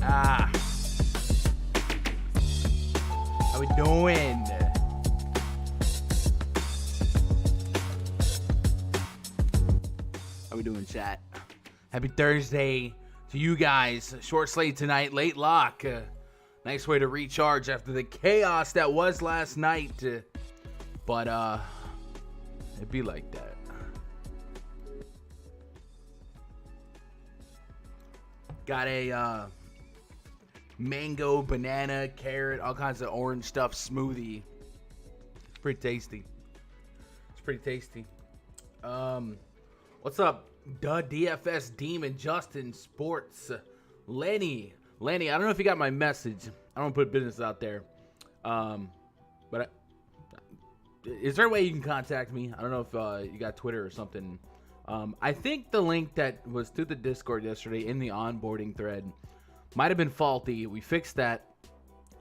Ah, how we doing? How we doing, chat? Happy Thursday to you guys. Short slate tonight, late lock. Nice way to recharge after the chaos that was last night. But it'd be like that. Got a mango, banana, carrot, all kinds of orange stuff smoothie. It's pretty tasty. What's up, duh, DFS Demon, Justin, Sports, Lenny, I don't know if you got my message. I don't put business out there. But is there a way you can contact me? I don't know if you got Twitter or something. I think the link that was to the Discord yesterday in the onboarding thread might have been faulty. We fixed that.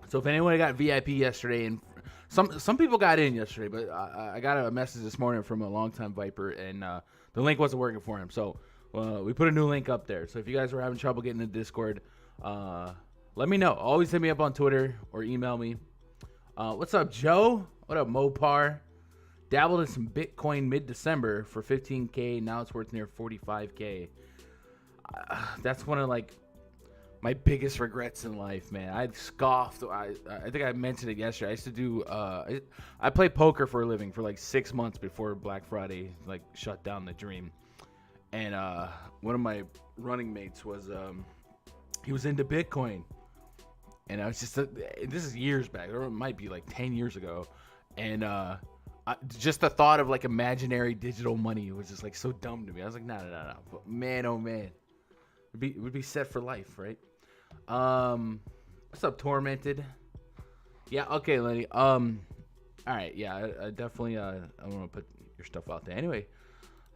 So if anyone got VIP yesterday, and some people got in yesterday, but I got a message this morning from a longtime Viper, and the link wasn't working for him. So we put a new link up there. So if you guys were having trouble getting to Discord, let me know. Always hit me up on Twitter or email me. What's up, Joe? What up, Mopar? Dabbled in some Bitcoin mid-December for $15K. Now it's worth near $45K. That's one of my biggest regrets in life, man. I scoffed. I think I mentioned it yesterday. I used to do. I played poker for a living for 6 months before Black Friday shut down the dream. And one of my running mates was he was into Bitcoin, and I was just this is years back. Or it might be 10 years ago, and just the thought of imaginary digital money was just so dumb to me. I was like, no. But man, oh man, it would be set for life, right? What's up, Tormented? Yeah, okay, Lenny. All right, yeah, I definitely I want to put your stuff out there. Anyway,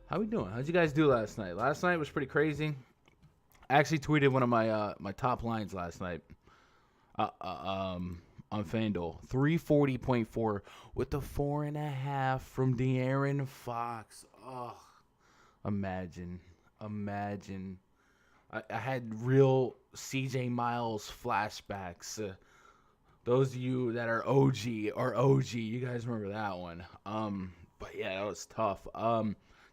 how we doing? How'd you guys do last night? Last night was pretty crazy. I actually tweeted one of my my top lines last night. On FanDuel, 340.4 with the 4.5 from De'Aaron Fox. Oh, imagine. I had real CJ Miles flashbacks. Those of you that are OG, you guys remember that one. But yeah, that was tough.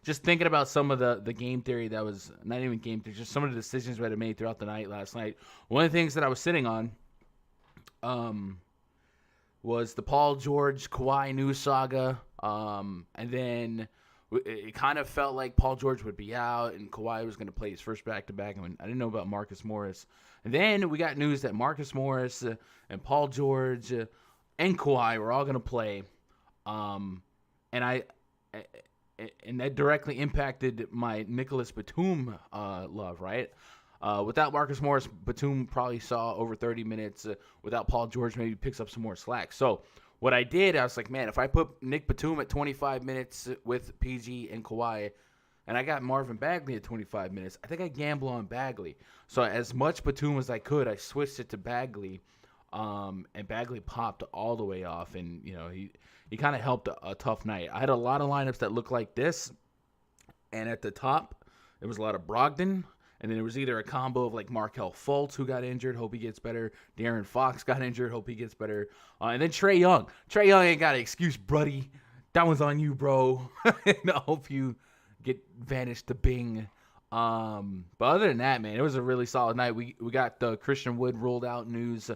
Just thinking about some of the game theory that was not even game theory, just some of the decisions we had to make throughout the night last night. One of the things that I was sitting on, was the Paul George Kawhi news saga, and then it kind of felt like Paul George would be out and Kawhi was going to play his first back-to-back. I didn't know about Marcus Morris. And then we got news that Marcus Morris and Paul George and Kawhi were all going to play, and that directly impacted my Nicholas Batum love, right? Without Marcus Morris, Batum probably saw over 30 minutes. Without Paul George, maybe picks up some more slack. So what I did, I was like, man, if I put Nick Batum at 25 minutes with PG and Kawhi, and I got Marvin Bagley at 25 minutes, I think I gamble on Bagley. So as much Batum as I could, I switched it to Bagley, and Bagley popped all the way off, and he kind of helped a tough night. I had a lot of lineups that looked like this, and at the top, there was a lot of Brogdon. And then it was either a combo of Markelle Fultz, who got injured, hope he gets better. De'Aaron Fox got injured, hope he gets better. And then Trae Young. Trae Young ain't got an excuse, buddy. That one's on you, bro. I hope you get vanished to Bing. But other than that, man, it was a really solid night. We got the Christian Wood rolled out news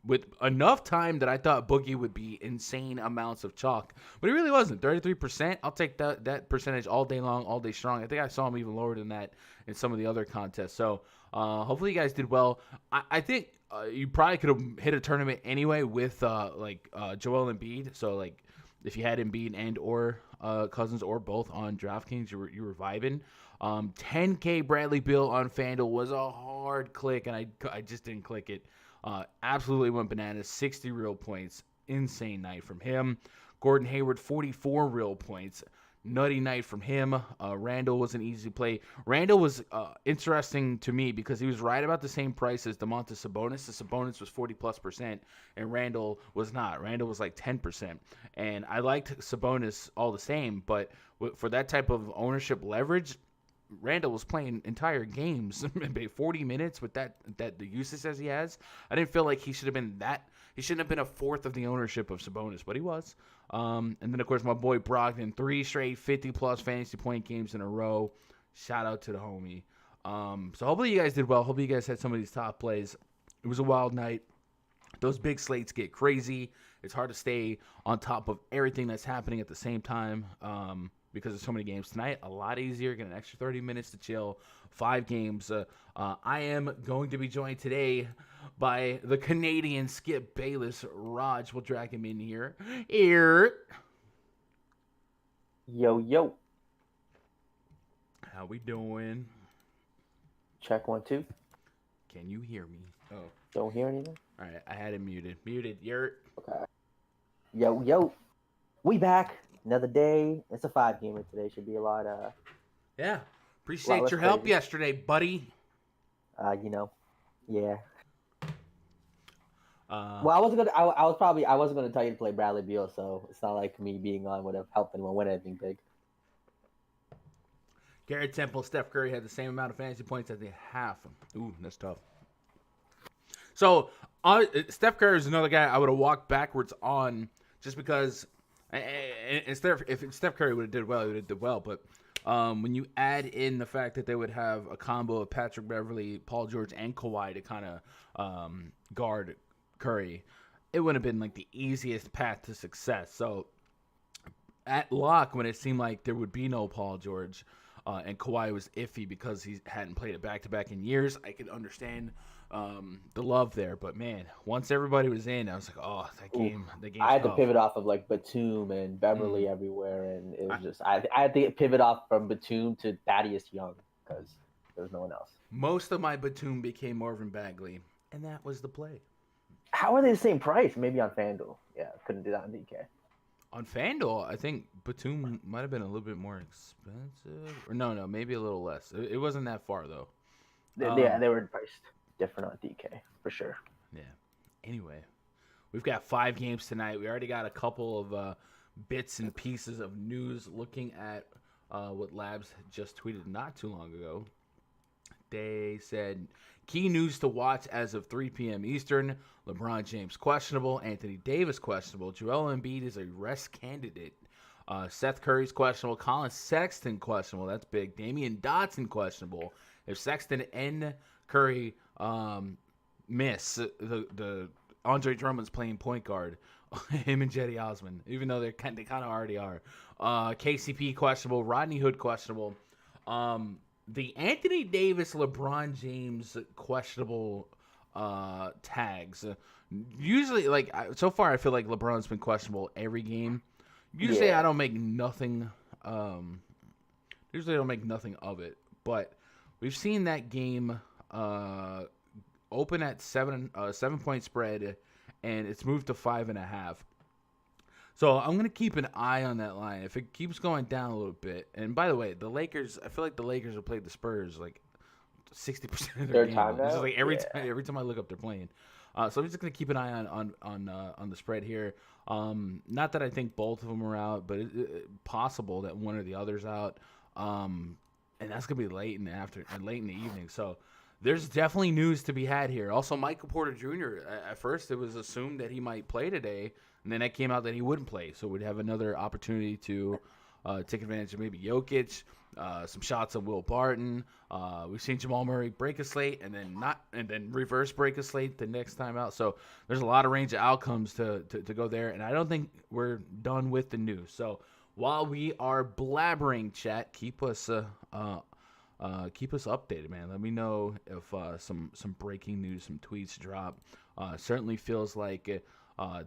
with enough time that I thought Boogie would be insane amounts of chalk. But he really wasn't. 33%. I'll take that percentage all day long, all day strong. I think I saw him even lower than that in some of the other contests. So hopefully you guys did well. I think you probably could have hit a tournament anyway with Joel Embiid. So if you had Embiid and or Cousins or both on DraftKings, you were vibing. 10K Bradley Beal on FanDuel was a hard click, and I just didn't click it. Absolutely went bananas. 60 real points. Insane night from him. Gordon Hayward, 44 real points. Nutty night from him. Randall was an easy play. Randall was interesting to me because he was right about the same price as Domantas Sabonis. The Sabonis was 40+%, and Randall was not. Randall was 10%. And I liked Sabonis all the same, but for that type of ownership leverage, Randall was playing entire games, 40 minutes with that the usage as he has. I didn't feel like he should have been that. He shouldn't have been a fourth of the ownership of Sabonis, but he was. And then, of course, my boy Brogdon, 3 straight 50-plus fantasy point games in a row. Shout out to the homie. So hopefully you guys did well. Hopefully you guys had some of these top plays. It was a wild night. Those big slates get crazy. It's hard to stay on top of everything that's happening at the same time because there's so many games tonight. A lot easier. Get an extra 30 minutes to chill. 5 games. I am going to be joined today by the Canadian Skip Bayless. Raj will drag him in here. Yo, yo. How we doing? Check 1, 2. Can you hear me? Oh. Don't hear anything? All right, I had it muted. Muted, Yurt. Okay. Yo, yo. We back. Another day. It's a 5-gamer today. Should be a lot, Yeah. Appreciate your help yesterday, buddy. Yeah. Well, I wasn't gonna tell you to play Bradley Beal, so it's not like me being on would have helped anyone win anything big. Garrett Temple, Steph Curry had the same amount of fantasy points at the half. Ooh, that's tough. So, Steph Curry is another guy I would have walked backwards on just because if Steph Curry would have did well, he would have did well. But when you add in the fact that they would have a combo of Patrick Beverley, Paul George, and Kawhi to kind of guard Curry, it would have been like the easiest path to success. So, at lock, when it seemed like there would be no Paul George, and Kawhi was iffy because he hadn't played it back-to-back in years, I could understand the love there. But, man, once everybody was in, I was like, oh, the game. I had to pivot off of, like, Batum and Beverly everywhere, and it was I had to pivot off from Batum to Thaddeus Young because there was no one else. Most of my Batum became Marvin Bagley, and that was the play. How are they the same price? Maybe on FanDuel. Yeah, couldn't do that on DK. On FanDuel, I think Batum might have been a little bit more expensive. Or no, maybe a little less. It wasn't that far, though. They were priced different on DK, for sure. Yeah. Anyway, we've got 5 games tonight. We already got a couple of bits and pieces of news looking at what Labs just tweeted not too long ago. They said, key news to watch as of 3 p.m. Eastern. LeBron James questionable. Anthony Davis questionable. Joel Embiid is a rest candidate. Seth Curry's questionable. Colin Sexton questionable. That's big. Damian Dotson questionable. If Sexton and Curry miss, the Andre Drummond's playing point guard. Him and Jetty Osman, even though they kind of already are. KCP questionable. Rodney Hood questionable. The Anthony Davis, LeBron James questionable tags. Usually, so far, I feel like LeBron's been questionable every game. Usually, I don't make nothing. Usually, I don't make nothing of it. But we've seen that game open at 7-point spread, and it's moved to 5.5. So I'm going to keep an eye on that line. If it keeps going down a little bit, and by the way, the Lakers, I feel like the Lakers have played the Spurs like 60% of their games. It's just like every time I look up, they're playing. So I'm just going to keep an eye on the spread here. Not that I think both of them are out, but it's possible that one or the other's out. And that's going to be late in the evening. So there's definitely news to be had here. Also, Michael Porter Jr., at first it was assumed that he might play today, and then it came out that he wouldn't play. So we'd have another opportunity to take advantage of maybe Jokic, some shots of Will Barton. We've seen Jamal Murray break a slate and then reverse break a slate the next time out. So there's a lot of range of outcomes to go there, and I don't think we're done with the news. So while we are blabbering, chat, keep us updated, man. Let me know if some breaking news, some tweets drop. Certainly feels like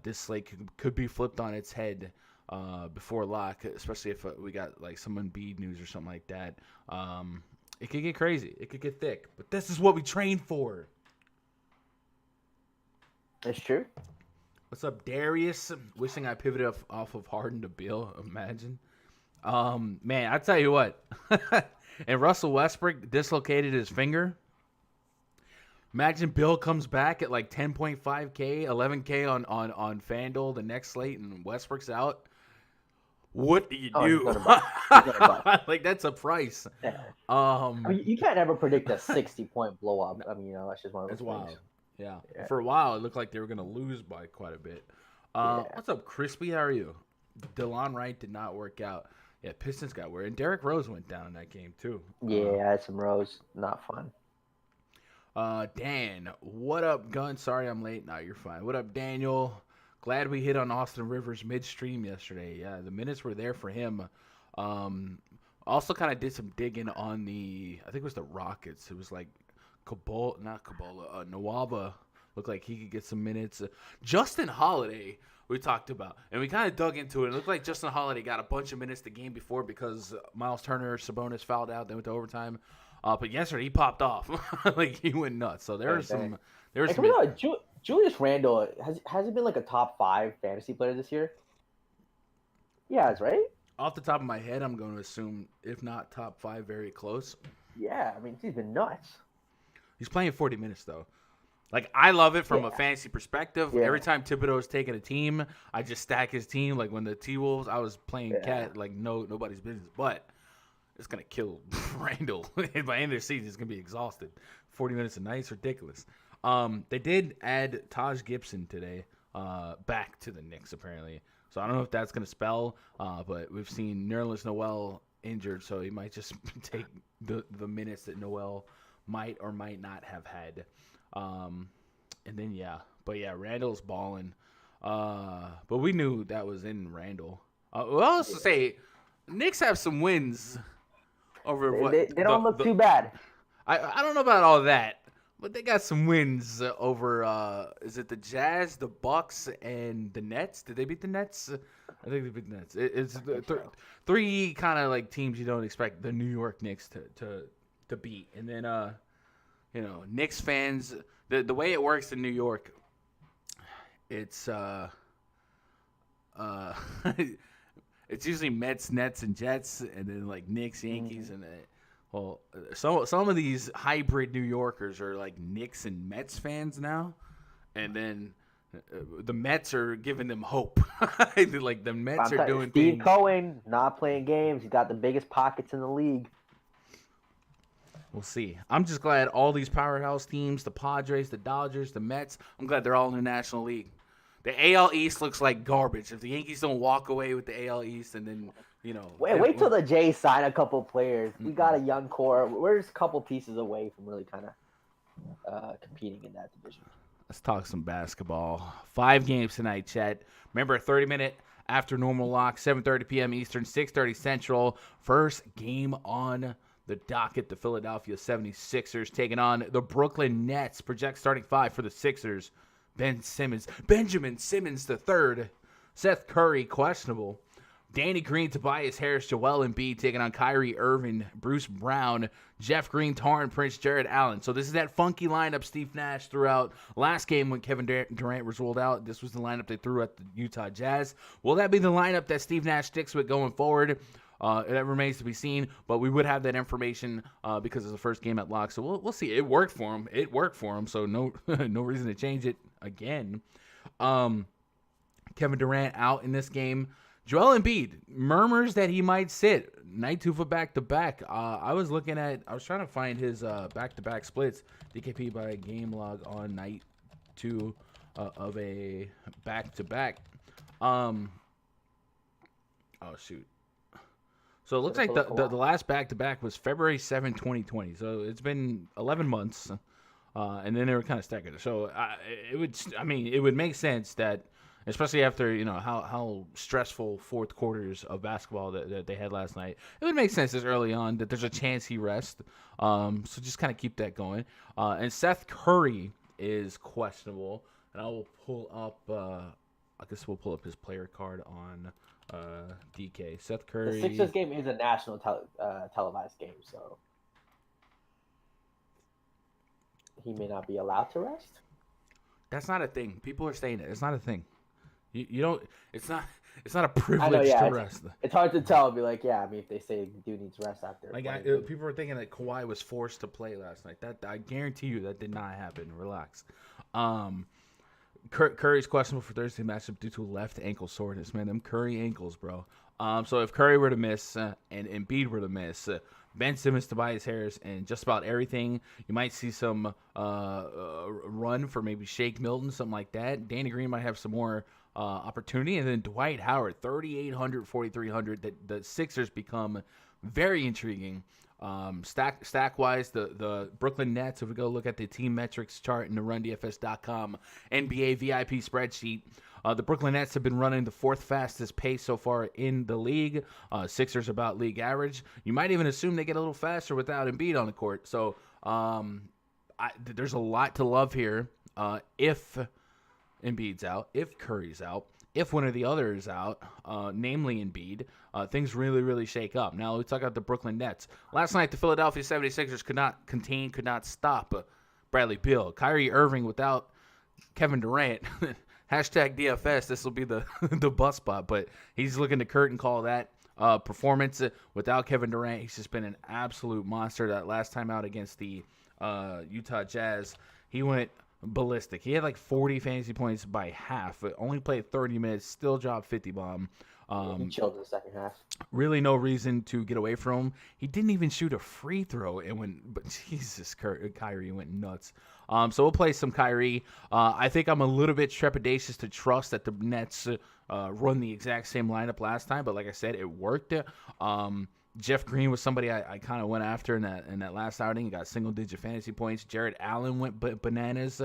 this slate could be flipped on its head before lock, especially if we got like some Embiid news or something like that. It could get crazy. It could get thick. But this is what we train for. That's true. What's up, Darius? Wishing I pivoted off of Harden to Bill. Imagine. Man, I tell you what. And Russell Westbrook dislocated his finger. Imagine Bill comes back at like 10.5K, 11K on FanDuel the next slate, and Westbrook's out. what do you Oh, do? he's gonna bust. He's gonna bust. Like, that's a price. Yeah. I Um, mean, you can't ever predict a 60-point blow up. I mean, that's just one of those it's things. wild. Yeah. Yeah. For a while, it looked like they were going to lose by quite a bit. Yeah. What's up, Crispy? How are you? DeLon Wright did not work out. Yeah, Pistons got weird. And Derrick Rose went down in that game, too. Yeah, I had some rows. Not fun. Dan, what up, Gun? Sorry I'm late. No, you're fine. What up, Daniel? Glad we hit on Austin Rivers midstream yesterday. Yeah, the minutes were there for him. Also kind of did some digging on I think it was the Rockets. It was like Nawaba looked like he could get some minutes. Justin Holiday, we talked about, and we kind of dug into it. It looked like Justin Holiday got a bunch of minutes the game before because Miles Turner, Sabonis fouled out. They went to overtime. But yesterday he popped off. Like, he went nuts. So there was some. Julius Randle has he been like a top 5 fantasy player this year? He has, right? Off the top of my head, I'm going to assume, if not top 5, very close. Yeah, I mean, he's been nuts. He's playing 40 minutes, though. Like, I love it from a fantasy perspective. Yeah. Every time Thibodeau's taking a team, I just stack his team. Like, when the T-Wolves, I was playing cat, like, nobody's business. But it's going to kill Randall. By the end of the season, he's going to be exhausted. 40 minutes a night is ridiculous. They did add Taj Gibson today back to the Knicks, apparently. So I don't know if that's going to spell, but we've seen Nerlens Noel injured, so he might just take the minutes that Noel might or might not have had. And then, Randall's balling. But we knew that was in Randall. Well, else to say, Knicks have some wins over They don't look too bad. I don't know about all that. But they got some wins over, is it the Jazz, the Bucks, and the Nets? Did they beat the Nets? I think they beat the Nets. It's three kind of like teams you don't expect the New York Knicks to beat. And then, Knicks fans, the way it works in New York, it's it's usually Mets, Nets, and Jets, and then like Knicks, Yankees, and well, some of these hybrid New Yorkers are like Knicks and Mets fans now, and then the Mets are giving them hope. Like the Mets are doing Steve things. Cohen not playing games. He's got the biggest pockets in the league. We'll see. I'm just glad all these powerhouse teams, the Padres, the Dodgers, the Mets, I'm glad they're all in the National League. The AL East looks like garbage. If the Yankees don't walk away with the AL East and then, Wait till the Jays sign a couple players. We got a young core. We're just a couple pieces away from really kind of competing in that division. Let's talk some basketball. 5 games tonight, Chet. Remember, 30-minute after normal lock, 7:30 p.m. Eastern, 6:30 Central. First game on the docket, the Philadelphia 76ers taking on the Brooklyn Nets. Project starting 5 for the Sixers. Benjamin Simmons III. Seth Curry, questionable. Danny Green, Tobias Harris, Joel Embiid taking on Kyrie Irving, Bruce Brown, Jeff Green, Taurean Prince, Jared Allen. So this is that funky lineup Steve Nash threw out last game when Kevin Durant was rolled out. This was the lineup they threw at the Utah Jazz. Will that be the lineup that Steve Nash sticks with going forward? That remains to be seen, but we would have that information because it's the first game at lock. So we'll see. It worked for him. So no no reason to change it again. Kevin Durant out in this game. Joel Embiid murmurs that he might sit night 2 for back-to-back. I was trying to find his back-to-back splits. DKP by game log on night 2 of a back-to-back. Oh shoot. So it looks like the last back-to-back was February 7, 2020. So it's been 11 months, and then they were kind of staggered. So it would make sense that, especially after how stressful fourth quarters of basketball that they had last night, it would make sense this early on that there's a chance he rests. So just kind of keep that going. And Seth Curry is questionable, and I will pull up. I guess we'll pull up his player card on DK. Seth Curry. The Sixers game is a national televised game, so he may not be allowed to rest. That's not a thing. People are saying it. It's not a thing. You don't. It's not a privilege to rest. It's hard to tell. Be like, yeah. I mean, if they say dude needs rest after. People were thinking that Kawhi was forced to play last night. That I guarantee you that did not happen. Relax. Curry's questionable for Thursday matchup due to left ankle soreness. Man, them Curry ankles, bro. So if Curry were to miss and Embiid were to miss, Ben Simmons, Tobias Harris, and just about everything, you might see some run for maybe Shake Milton, something like that. Danny Green might have some more opportunity, and then Dwight Howard, 3,800, 4,300. The Sixers become very intriguing. Stack wise, the Brooklyn Nets, if we go look at the team metrics chart in the RunDFS.com NBA VIP spreadsheet, the Brooklyn Nets have been running the fourth fastest pace so far in the league. Sixers about league average. You might even assume they get a little faster without Embiid on the court. So there's a lot to love here. If Embiid's out, if Curry's out, if one or the other is out, namely Embiid, things really, really shake up. Now, let's talk about the Brooklyn Nets. Last night, the Philadelphia 76ers could not stop Bradley Beal. Kyrie Irving without Kevin Durant. Hashtag DFS, this will be the the bus spot, but he's looking to curtain call that performance without Kevin Durant. He's just been an absolute monster. That last time out against the Utah Jazz, he went ballistic. He had like 40 fantasy points by half. Only played 30 minutes, still dropped 50 bomb. He chilled in the second half. Really no reason to get away from him. He didn't even shoot a free throw. But Jesus, Kyrie went nuts. So we'll play some Kyrie. I think I'm a little bit trepidatious to trust that the Nets run the exact same lineup last time. But like I said, it worked. Jeff Green was somebody I kind of went after in that last outing. He got single-digit fantasy points. Jared Allen went bananas.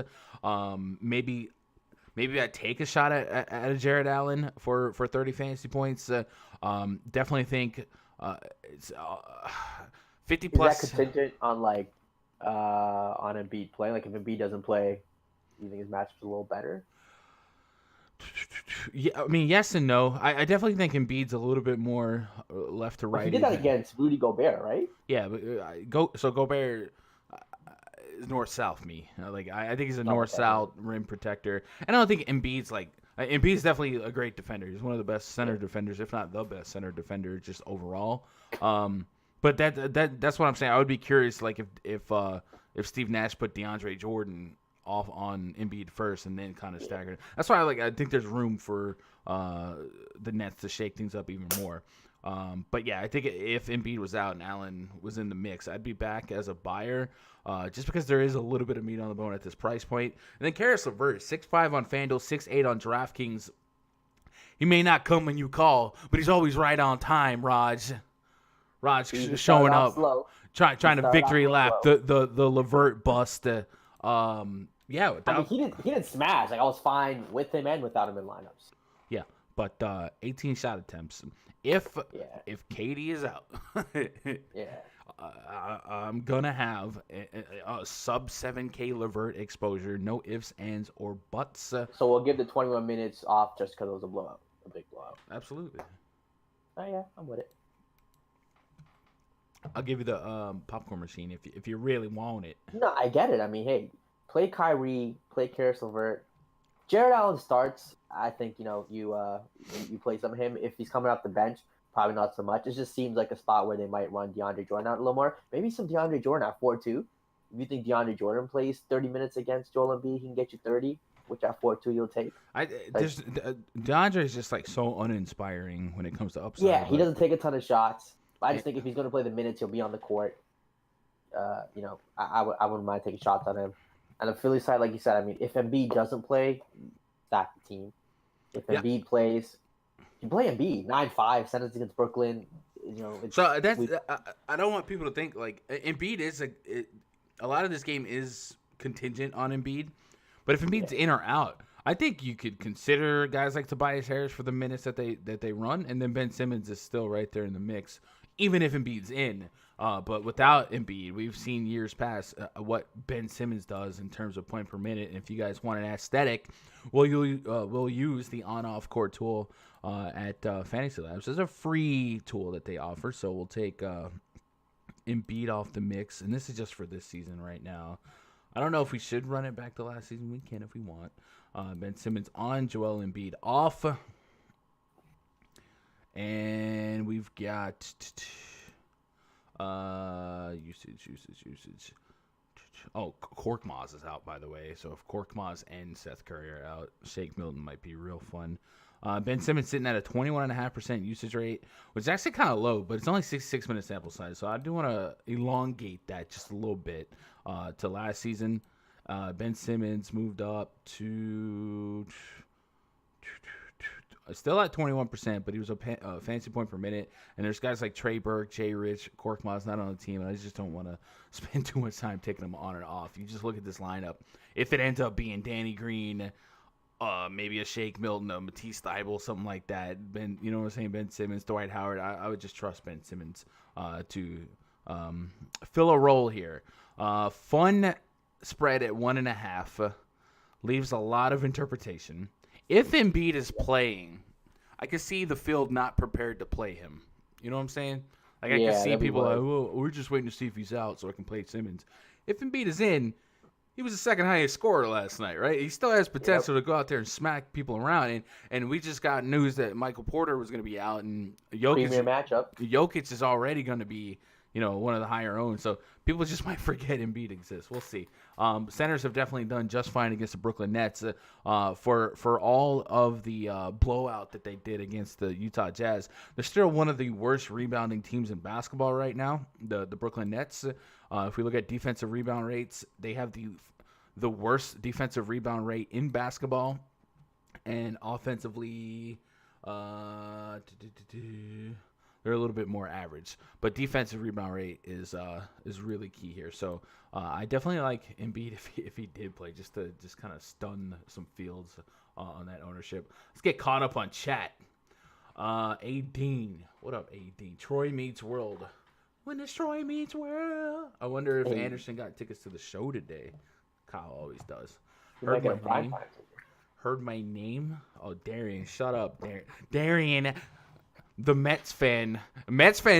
Maybe I'd take a shot at a Jared Allen for 30 fantasy points. Definitely think it's 50 plus. Is that contingent on on Embiid playing? Like if Embiid doesn't play, do you think his matchup's a little better? Yeah, I mean, yes and no. I definitely think Embiid's a little bit more left to right. He did that against Rudy Gobert, right? Yeah, but Gobert is north-south me. I think he's a north-south rim protector. And I don't think Embiid's Embiid's definitely a great defender. He's one of the best center defenders, if not the best center defender, just overall. But that's what I'm saying. I would be curious, if Steve Nash put DeAndre Jordan off on Embiid first and then kind of staggered. That's why I think there's room for the Nets to shake things up even more. But yeah, I think if Embiid was out and Allen was in the mix, I'd be back as a buyer, just because there is a little bit of meat on the bone at this price point. And then Karis LeVert, 6'5" on FanDuel, 6'8" on DraftKings. He may not come when you call, but he's always right on time, Raj showing up, trying to victory lap the LeVert bust. Yeah, he didn't smash. I was fine with him and without him in lineups. Yeah, but 18 shot attempts. If Katie is out, I'm gonna have a sub 7K LeVert exposure. No ifs, ands, or buts. So we'll give the 21 minutes off just because it was a big blowout. Absolutely. Oh yeah, I'm with it. I'll give you the popcorn machine if you really want it. No, I get it. I mean, hey, play Kyrie, play Karis LeVert. Jared Allen starts. I think you play some of him. If he's coming off the bench, probably not so much. It just seems like a spot where they might run DeAndre Jordan out a little more. Maybe some DeAndre Jordan at 4-2. If you think DeAndre Jordan plays 30 minutes against Joel Embiid, he can get you 30, which at 4-2 you'll take. DeAndre is just so uninspiring when it comes to upside. Yeah, he doesn't take a ton of shots. But I just think if he's going to play the minutes, he'll be on the court. I wouldn't mind taking shots on him. And the Philly side, like you said, I mean, if Embiid doesn't play, stack the team. If Embiid plays, you play Embiid 9-5, send it against Brooklyn. So I don't want people to think Embiid is a lot of this game is contingent on Embiid, but if Embiid's in or out, I think you could consider guys like Tobias Harris for the minutes that they run, and then Ben Simmons is still right there in the mix, even if Embiid's in. But without Embiid, we've seen years past what Ben Simmons does in terms of point per minute. And if you guys want an aesthetic, we'll use the on-off court tool at Fantasy Labs. It's a free tool that they offer, so we'll take Embiid off the mix. And this is just for this season right now. I don't know if we should run it back to last season. We can if we want. Ben Simmons on, Joel Embiid off. And we've got usage. Oh, Korkmaz is out, by the way. So if Korkmaz and Seth Curry are out, Shake Milton might be real fun. Ben Simmons sitting at a 21.5% usage rate, which is actually kind of low, but it's only 66 minute sample size. So I do want to elongate that just a little bit to last season. Ben Simmons moved up to still at 21%, but he was a fantasy point per minute. And there's guys like Trey Burke, Jay Rich, Korkmaz not on the team, and I just don't want to spend too much time taking them on and off. You just look at this lineup. If it ends up being Danny Green, maybe a Shake Milton, a Matisse Thybulle, something like that. Ben, you know what I'm saying? Ben Simmons, Dwight Howard. I would just trust Ben Simmons to fill a role here. Fun spread at 1.5 leaves a lot of interpretation. If Embiid is playing, I can see the field not prepared to play him. You know what I'm saying? Like I can see people like, well, we're just waiting to see if he's out so I can play Simmons. If Embiid is in, he was the second highest scorer last night, right? He still has potential to go out there and smack people around. And we just got news that Michael Porter was going to be out, and Jokic is already going to be, one of the higher owned. So people just might forget Embiid exists. We'll see. Centers have definitely done just fine against the Brooklyn Nets. For all of the blowout that they did against the Utah Jazz, they're still one of the worst rebounding teams in basketball right now, the Brooklyn Nets. If we look at defensive rebound rates, they have the worst defensive rebound rate in basketball. And offensively, they're a little bit more average, but defensive rebound rate is really key here. So I definitely like Embiid if he did play, just to kind of stun some fields on that ownership. Let's get caught up on chat. Adine, what up, Adine? Troy meets World. When does Troy meets World? I wonder if Anderson got tickets to the show today. Kyle always does. Heard my name? Oh, Darian, shut up, Darian. The Mets fans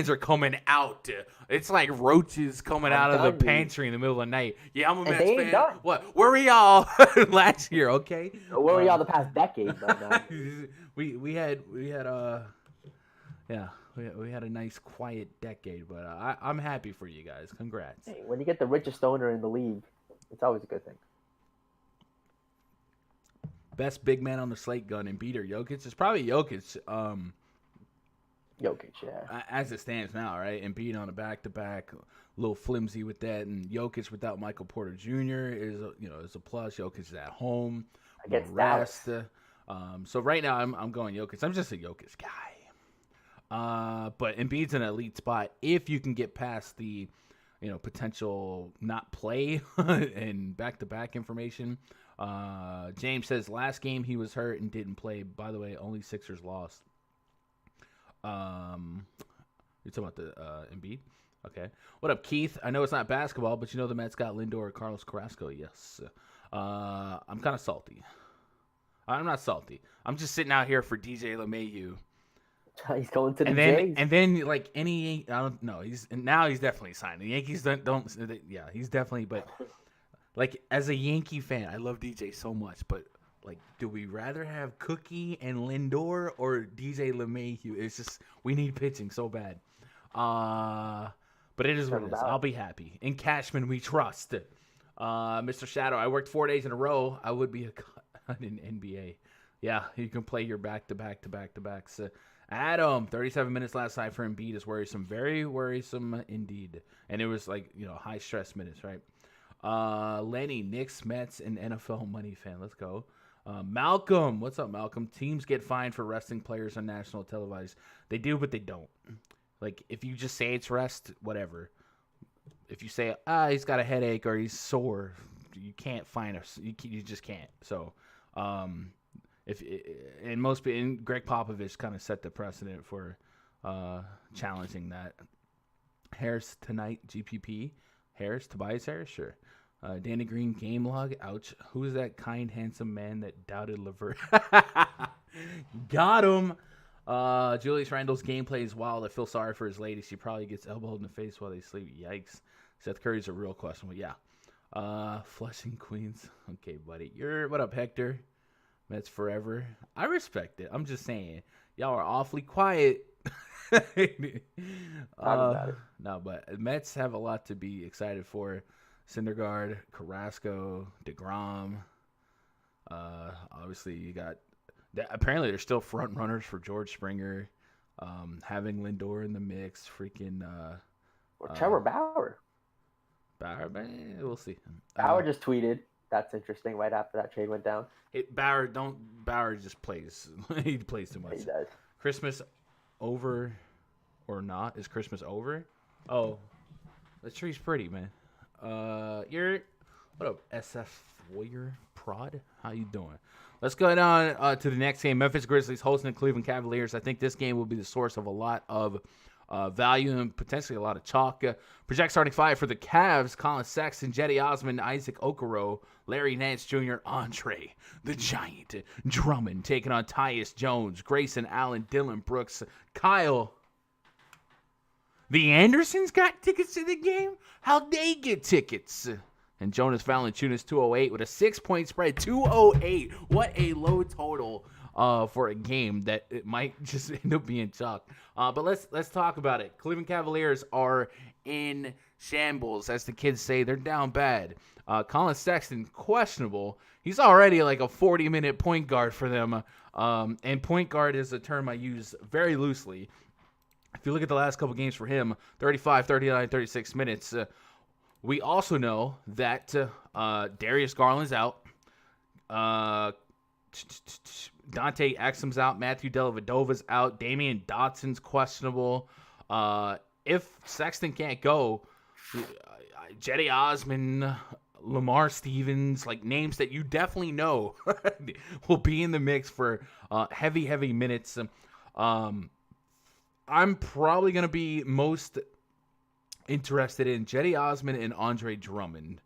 are coming out. It's like roaches coming out of the pantry in the middle of the night. Yeah, I'm a Mets fan. Done. What? Where were y'all last year? Okay. Where were y'all the past decade? we had a nice quiet decade, but I'm happy for you guys. Congrats. Hey, when you get the richest owner in the league, it's always a good thing. Best big man on the slate gun and beater Jokic. It's probably Jokic. Jokic, yeah. As it stands now, right? Embiid on a back-to-back, a little flimsy with that, and Jokic without Michael Porter Jr. is a plus. Jokic is at home, against rest. So right now I'm going Jokic. I'm just a Jokic guy. But Embiid's an elite spot if you can get past the potential not play and back-to-back information. James says last game he was hurt and didn't play. By the way, only Sixers lost. You're talking about the Embiid? Okay. What up, Keith? I know it's not basketball, but the Mets got Lindor or Carlos Carrasco. Yes. I'm kind of salty. I'm not salty. I'm just sitting out here for DJ LeMahieu. He's going to the Jays. And then like I don't know. He's definitely signed. The Yankees don't. Yeah, he's definitely. But like as a Yankee fan, I love DJ so much, but. Like, do we rather have Cookie and Lindor or DJ LeMahieu? It's just we need pitching so bad. But it is what it is. I'll be happy. In Cashman, we trust. Mr. Shadow, I worked 4 days in a row. I would be an NBA. Yeah, you can play your back-to-backs. Adam, 37 minutes last night for Embiid is worrisome. Very worrisome indeed. And it was like, high-stress minutes, right? Lenny, Knicks, Mets, and NFL money fan. Let's go. Malcolm, what's up, Malcolm? Teams get fined for resting players on national televised. They do, but they don't. Like, if you just say it's rest, whatever. If you say, he's got a headache or he's sore, you can't fine us. You just can't. So, and Greg Popovich kind of set the precedent for challenging that. Harris tonight, GPP. Tobias Harris, sure. Danny Green game log. Ouch. Who's that kind, handsome man that doubted LeVert? Got him. Julius Randle's gameplay is wild. I feel sorry for his lady. She probably gets elbowed in the face while they sleep. Yikes. Seth Curry's a real question. But yeah. Flushing Queens. Okay, buddy. What up, Hector? Mets forever. I respect it. I'm just saying. Y'all are awfully quiet. No, but Mets have a lot to be excited for. Syndergaard, Carrasco, DeGrom. Obviously, you got Apparently, they're still front runners for George Springer. Having Lindor in the mix, freaking Or uh, Trevor Bauer. Bauer, we'll see. Bauer just tweeted. That's interesting. Right after that trade went down. Bauer just plays. He plays too much. He does. Christmas over or not? Is Christmas over? Oh, the tree's pretty, man. What up, SF Warrior Prod? How you doing? Let's go on to the next game. Memphis Grizzlies hosting the Cleveland Cavaliers. I think this game will be the source of a lot of value and potentially a lot of chalk. Project starting five for the Cavs: Colin Sexton, Jetty Osman, Isaac Okoro, Larry Nance Jr., Andre the Giant Drummond taking on Tyus Jones, Grayson Allen, Dylan Brooks, Kyle. The Andersons got tickets to the game? How'd they get tickets? And Jonas Valanciunas, 208 with a 6-point spread. 208. What a low total for a game that it might just end up being chalk. But let's talk about it. Cleveland Cavaliers are in shambles, as the kids say. They're down bad. Colin Sexton, questionable. He's already like a 40-minute point guard for them. And point guard is a term I use very loosely. If you look at the last couple games for him, 35, 39, 36 minutes. We also know that Darius Garland's out. Dante Exum's out. Matthew Dellavedova's out. Damian Dotson's questionable. If Sexton can't go, Jetty Osman, Lamar Stevens, like names that you definitely know will be in the mix for heavy minutes. I'm probably going to be most interested in Jetty Osman and Andre Drummond.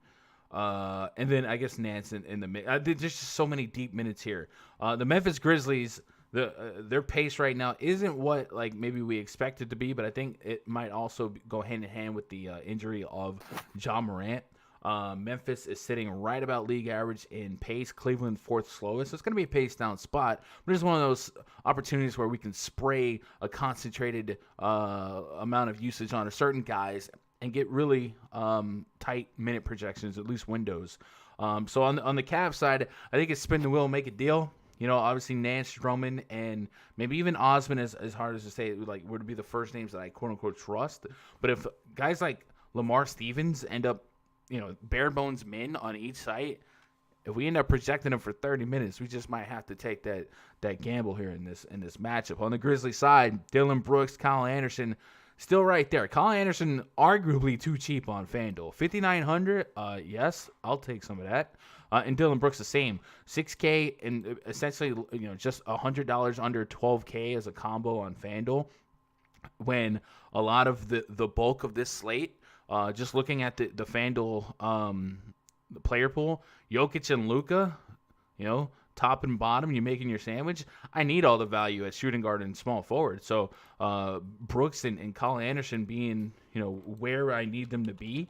And then I guess Nance in the mix. There's just so many deep minutes here. The Memphis Grizzlies, their pace right now isn't what like maybe we expect it to be, but I think it might also go hand in hand with the injury of Ja Morant. Memphis is sitting right about league average in pace. Cleveland fourth slowest. So it's going to be a pace down spot. But it's one of those opportunities where we can spray a concentrated amount of usage on a certain guys and get really tight minute projections, at least windows. So on the Cavs side, I think it's spin the wheel, make a deal. You know, obviously Nance, Drummond, and maybe even Osman, as hard as to say, like would be the first names that I quote unquote trust. But if guys like Lamar Stevens end up, you know, bare bones min on each site, if we end up projecting them for 30 minutes, we just might have to take that gamble here in this matchup. On the Grizzlies side, Dylan Brooks, Kyle Anderson, still right there. Kyle Anderson arguably too cheap on FanDuel. $5,900, yes, I'll take some of that. And Dylan Brooks the same, $6K and essentially, you know, just $100 under $12K as a combo on FanDuel. When a lot of the bulk of this slate, just looking at the FanDuel the player pool, Jokic and Luka, you know, top and bottom, you're making your sandwich. I need all the value at shooting guard and small forward. So Brooks and Colin Anderson being, you know, where I need them to be,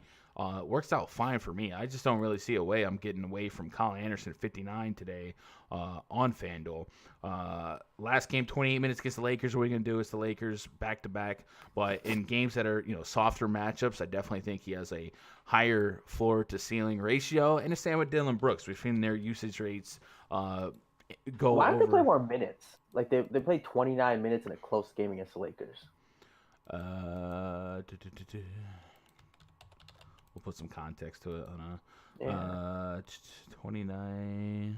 works out fine for me. I just don't really see a way I'm getting away from Colin Anderson at 59 today on FanDuel. Last game, 28 minutes against the Lakers. What are you going to do? It's the Lakers back-to-back. But in games that are, you know, softer matchups, I definitely think he has a higher floor-to-ceiling ratio. And the same with Dylan Brooks. We've seen their usage rates go Why don't over. they play more minutes? Like they played 29 minutes in a close game against the Lakers. We'll put some context to it. 29.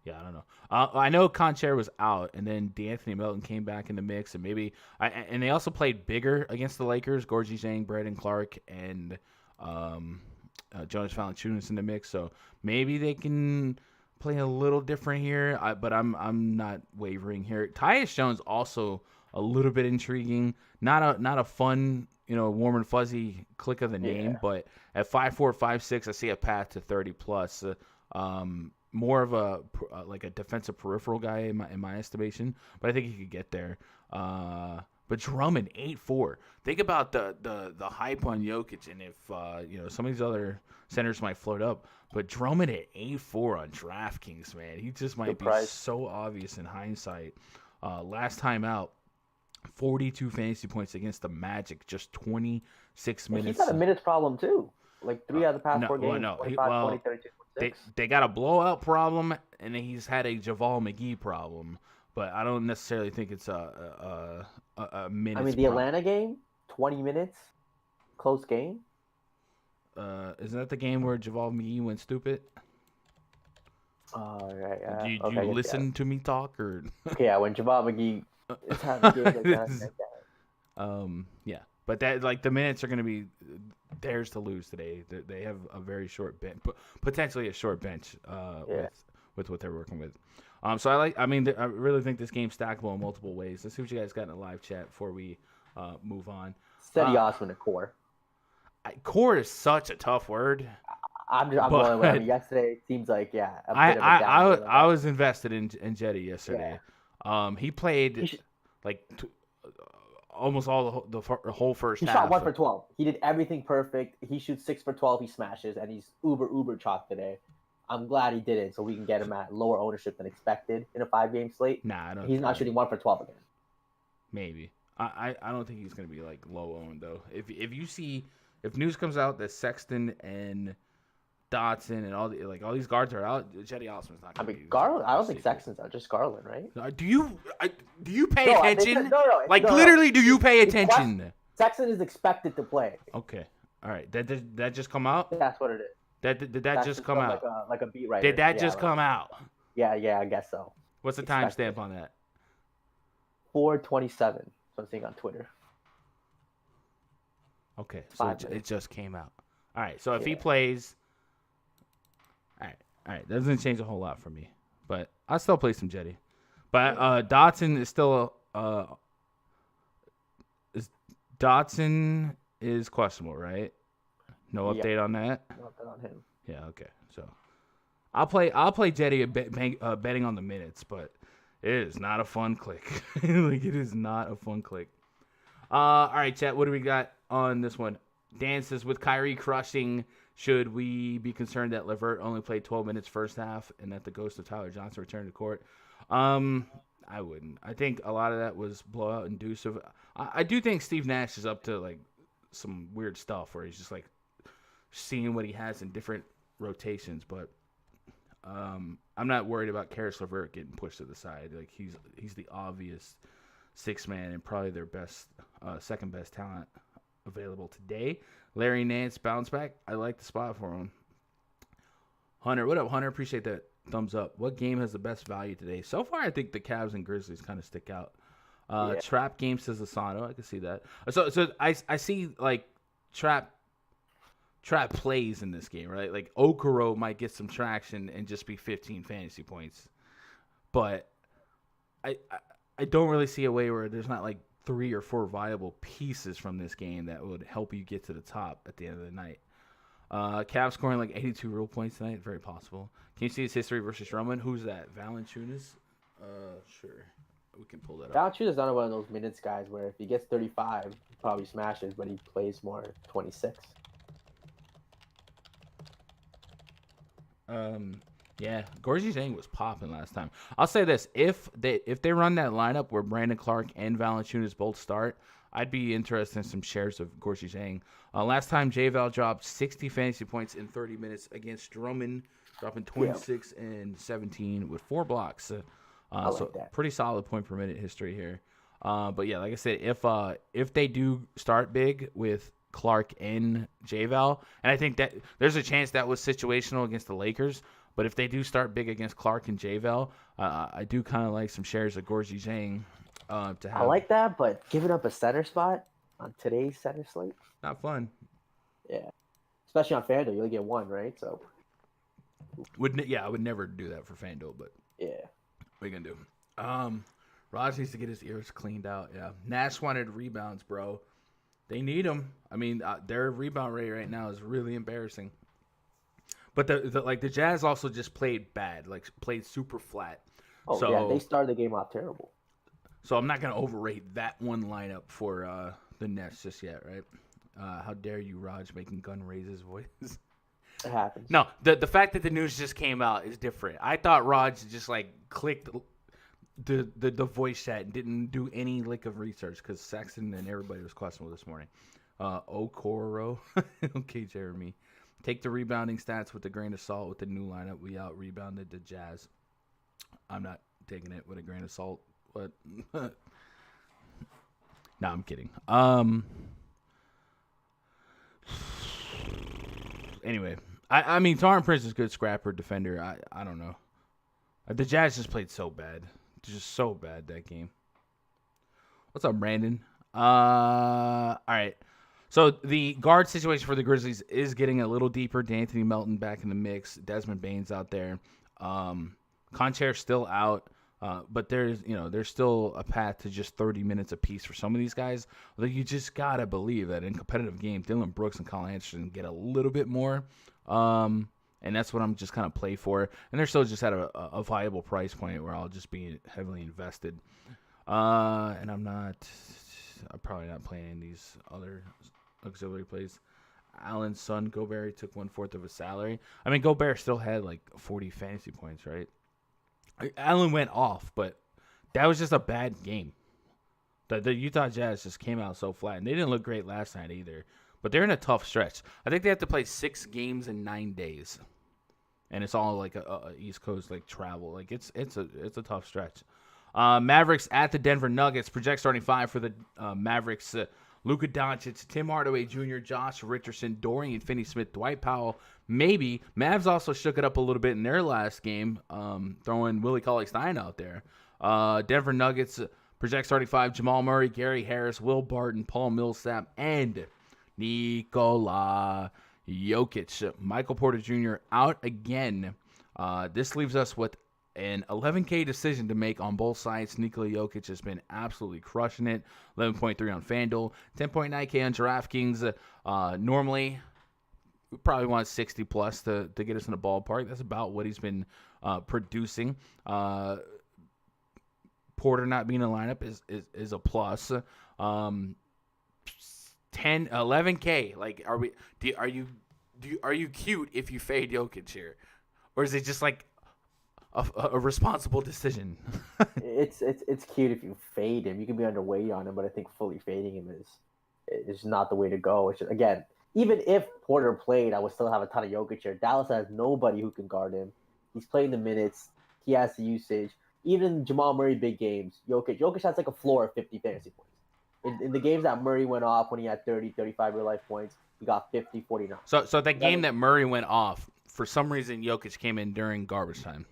Yeah, I don't know. I know Concher was out, and then D'Anthony Melton came back in the mix, and maybe and they also played bigger against the Lakers. Gorgie Zhang, Brandon Clark, and Jonas Valanciunas in the mix. So maybe they can play a little different here. But I'm not wavering here. Tyus Jones also a little bit intriguing. Not a fun, you know, warm and fuzzy click of the name, but at 5'4", 5'6", I see a path to 30 plus. More of a like a defensive peripheral guy in my estimation, but I think he could get there. But Drummond 8'4". Think about the hype on Jokic, and if you know, some of these other centers might float up, but Drummond at 8'4" on DraftKings, man, he just might be so obvious in hindsight. Last time out, 42 fantasy points against the Magic, just 26 minutes. He's got a minutes problem too. Like 3 out of the past 4 games. 20, 32, they got a blowout problem, and he's had a Javal McGee problem. But I don't necessarily think it's a minutes. I mean, the Atlanta game, 20 minutes, close game. Isn't that the game where Javal McGee went stupid? Oh, right. Did you listen to me talk, or? Okay, yeah, when Javal McGee is having games like that. Yeah, but that like the minutes are going to be theirs to lose today. They have a very short bench, potentially a short bench. With what they're working with. So I really think this game's stackable in multiple ways. Let's see what you guys got in the live chat before we move on. Steady Osman and Core. Core is such a tough word. I'm going with him. Yesterday it seems like a bit of a downgrade. I was invested in Jetty yesterday. Yeah. He played almost all the whole first half. He shot 1 for 12. He did everything perfect. He shoots 6 for 12. He smashes, and he's uber chalk today. I'm glad he did it, so we can get him at lower ownership than expected in a 5-game slate. Nah, I don't. He's not shooting 1 for 12 again. Maybe. I don't think he's gonna be like low owned though. If news comes out that Sexton and Dotson and all these guards are out, Jetty Osman's not gonna be. Garland. I don't think Sexton's out. Just Garland, right? Do you pay attention? No, literally, do you pay attention? Sexton is expected to play. Okay, all right. That just come out? That's what it is. Did that just come out? Like a beat writer. Did that just come out? Yeah, I guess so. What's the timestamp on that? 4:27. So I'm seeing on Twitter. Okay, so it just came out. All right, so if he plays, all right, doesn't change a whole lot for me, but I still play some Jetty. But Dotson is still Dotson is questionable, right? No update on that. No update on him. Yeah, okay. So I'll play Jetty betting on the minutes, but it is not a fun click. It is not a fun click. All right, chat. What do we got on this one? Dan says, with Kyrie crushing, should we be concerned that LeVert only played 12 minutes first half and that the ghost of Tyler Johnson returned to court? I wouldn't. I think a lot of that was blowout inducive. I do think Steve Nash is up to some weird stuff where he's just seeing what he has in different rotations, but I'm not worried about Karis LeVert getting pushed to the side. He's the obvious sixth man and probably their best, second best talent available today. Larry Nance bounce back. I like the spot for him. Hunter, what up, Hunter? Appreciate that thumbs up. What game has the best value today? So far, I think the Cavs and Grizzlies kind of stick out. Trap game, says Asano. I can see that. So I see trap plays in this game, right? Okoro might get some traction and just be 15 fantasy points, but I don't really see a way where there's not 3 or 4 viable pieces from this game that would help you get to the top at the end of the night. Cavs scoring 82 real points tonight, very possible. Can you see his history versus Drummond? Who's that? Valanciunas? Sure, we can pull that up. Valanciunas is not one of those minutes guys where if he gets 35, he probably smashes, but he plays more 26. Yeah, Gorgie Zhang was popping last time. I'll say this: if they run that lineup where Brandon Clark and Valanciunas both start, I'd be interested in some shares of Gorgie Zhang. Last time, J-Val dropped 60 fantasy points in 30 minutes against Drummond, dropping 26 and 17 with 4 blocks. So that. Pretty solid point per minute history here. But yeah, like I said, if they do start big with Clark and J-Val, and I think that there's a chance that was situational against the Lakers. But if they do start big against Clark and J-Val, I do kind of like some shares of Gorgie Zhang to have. I like that, but giving up a center spot on today's center slate, not fun. Yeah, especially on FanDuel, you only get 1, right? So, I would never do that for FanDuel, but yeah, what are you gonna do? Raj needs to get his ears cleaned out. Yeah, Nash wanted rebounds, bro. They need them. I mean, their rebound rate right now is really embarrassing. But the Jazz also just played bad, played super flat. Oh, so, yeah, they started the game off terrible. So I'm not going to overrate that one lineup for the Nets just yet, right? How dare you, Raj, making gun raises voice? It happens. No, the fact that the news just came out is different. I thought Raj just clicked the voice chat and didn't do any lick of research because Sexton and everybody was questionable this morning. Okoro. Okay, Jeremy. Take the rebounding stats with a grain of salt. With the new lineup, we out-rebounded the Jazz. I'm not taking it with a grain of salt, but no, I'm kidding. Anyway, I mean, Taron Prince is a good scrapper, defender. I don't know. The Jazz just played so bad. Just so bad that game. What's up, Brandon? All right. So the guard situation for the Grizzlies is getting a little deeper. D'Anthony Melton back in the mix. Desmond Bane's out there. Conchair's still out. But there's still a path to just 30 minutes apiece for some of these guys. Although you just gotta believe that in competitive games, Dylan Brooks and Colin Anderson get a little bit more. And that's what I'm just kind of play for. And they're still just at a viable price point where I'll just be heavily invested. And I'm probably not playing these other auxiliary plays. Allen's son, Gobert, took 1/4 of his salary. I mean, Gobert still had like 40 fantasy points, right? Allen went off, but that was just a bad game. The Utah Jazz just came out so flat, and they didn't look great last night either. But they're in a tough stretch. I think they have to play 6 games in 9 days, and it's all like a East Coast like travel. Like it's a tough stretch. Mavericks at the Denver Nuggets. Project starting 5 for the Mavericks. Luka Doncic, Tim Hardaway Jr., Josh Richardson, Dorian Finney-Smith, Dwight Powell. Maybe. Mavs also shook it up a little bit in their last game, throwing Willie Cauley-Stein out there. Denver Nuggets, project starting 5, Jamal Murray, Gary Harris, Will Barton, Paul Millsap, and Nikola Jokic. Michael Porter Jr. out again. This leaves us with an 11K decision to make on both sides. Nikola Jokic has been absolutely crushing it. 11.3 on FanDuel, 10.9K on DraftKings. Normally, we probably want 60 plus to get us in the ballpark. That's about what he's been producing. Porter not being in the lineup is a plus. 11K. Like, are you cute if you fade Jokic here, or is it just like a responsible decision? It's cute if you fade him. You can be underweight on him, but I think fully fading him is not the way to go. It's just, again, even if Porter played, I would still have a ton of Jokic here. Dallas has nobody who can guard him. He's playing the minutes. He has the usage. Even Jamal Murray big games, Jokic has like a floor of 50 fantasy points. In the games that Murray went off when he had 30, 35 real life points, he got 50, 49. So that game that Murray went off, for some reason Jokic came in during garbage time.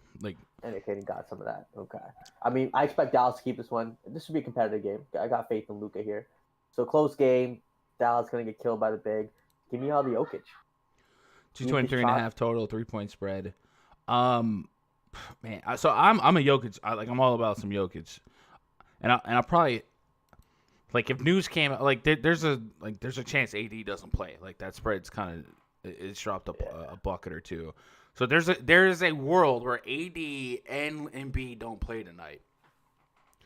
And Kaden got some of that. Okay. I mean, I expect Dallas to keep this one. This should be a competitive game. I got faith in Luka here. So close game. Dallas going to get killed by the big. Give me all the Jokic. 223.5 total, 3-point spread. Man, so I'm a Jokic. I'm all about some Jokic, and I'll probably, like, if news came out, like there's a chance AD doesn't play. Like, that spread's kind of it's dropped up a bucket or two. So there is a world where AD and Embiid don't play tonight.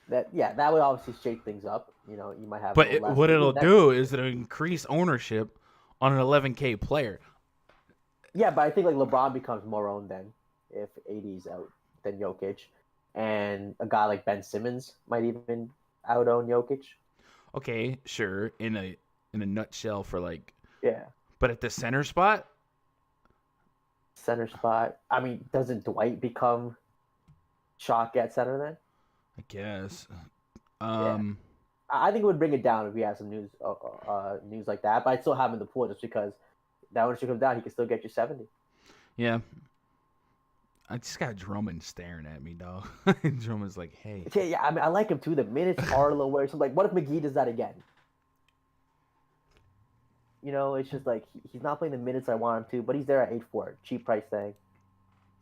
That would obviously shake things up. You know, you might have. But what it'll do is it'll increase ownership on an 11K player. Yeah, but I think like LeBron becomes more owned then if AD's out than Jokic, and a guy like Ben Simmons might even out own Jokic. Okay, sure. In a nutshell, for like. Yeah. But at the center spot. I mean, doesn't Dwight become Shaq at center then? I guess. Yeah. I think it would bring it down if we had some news like that. But I'd still have him in the pool just because that when she comes down, he can still get you 70. Yeah. I just got Drummond staring at me, dog. Drummond's like, hey. Yeah, I mean, I like him too. The minutes are a little weird. So, like, what if McGee does that again? You know, it's just like he's not playing the minutes I want him to, but he's there at 8-4. Cheap price thing.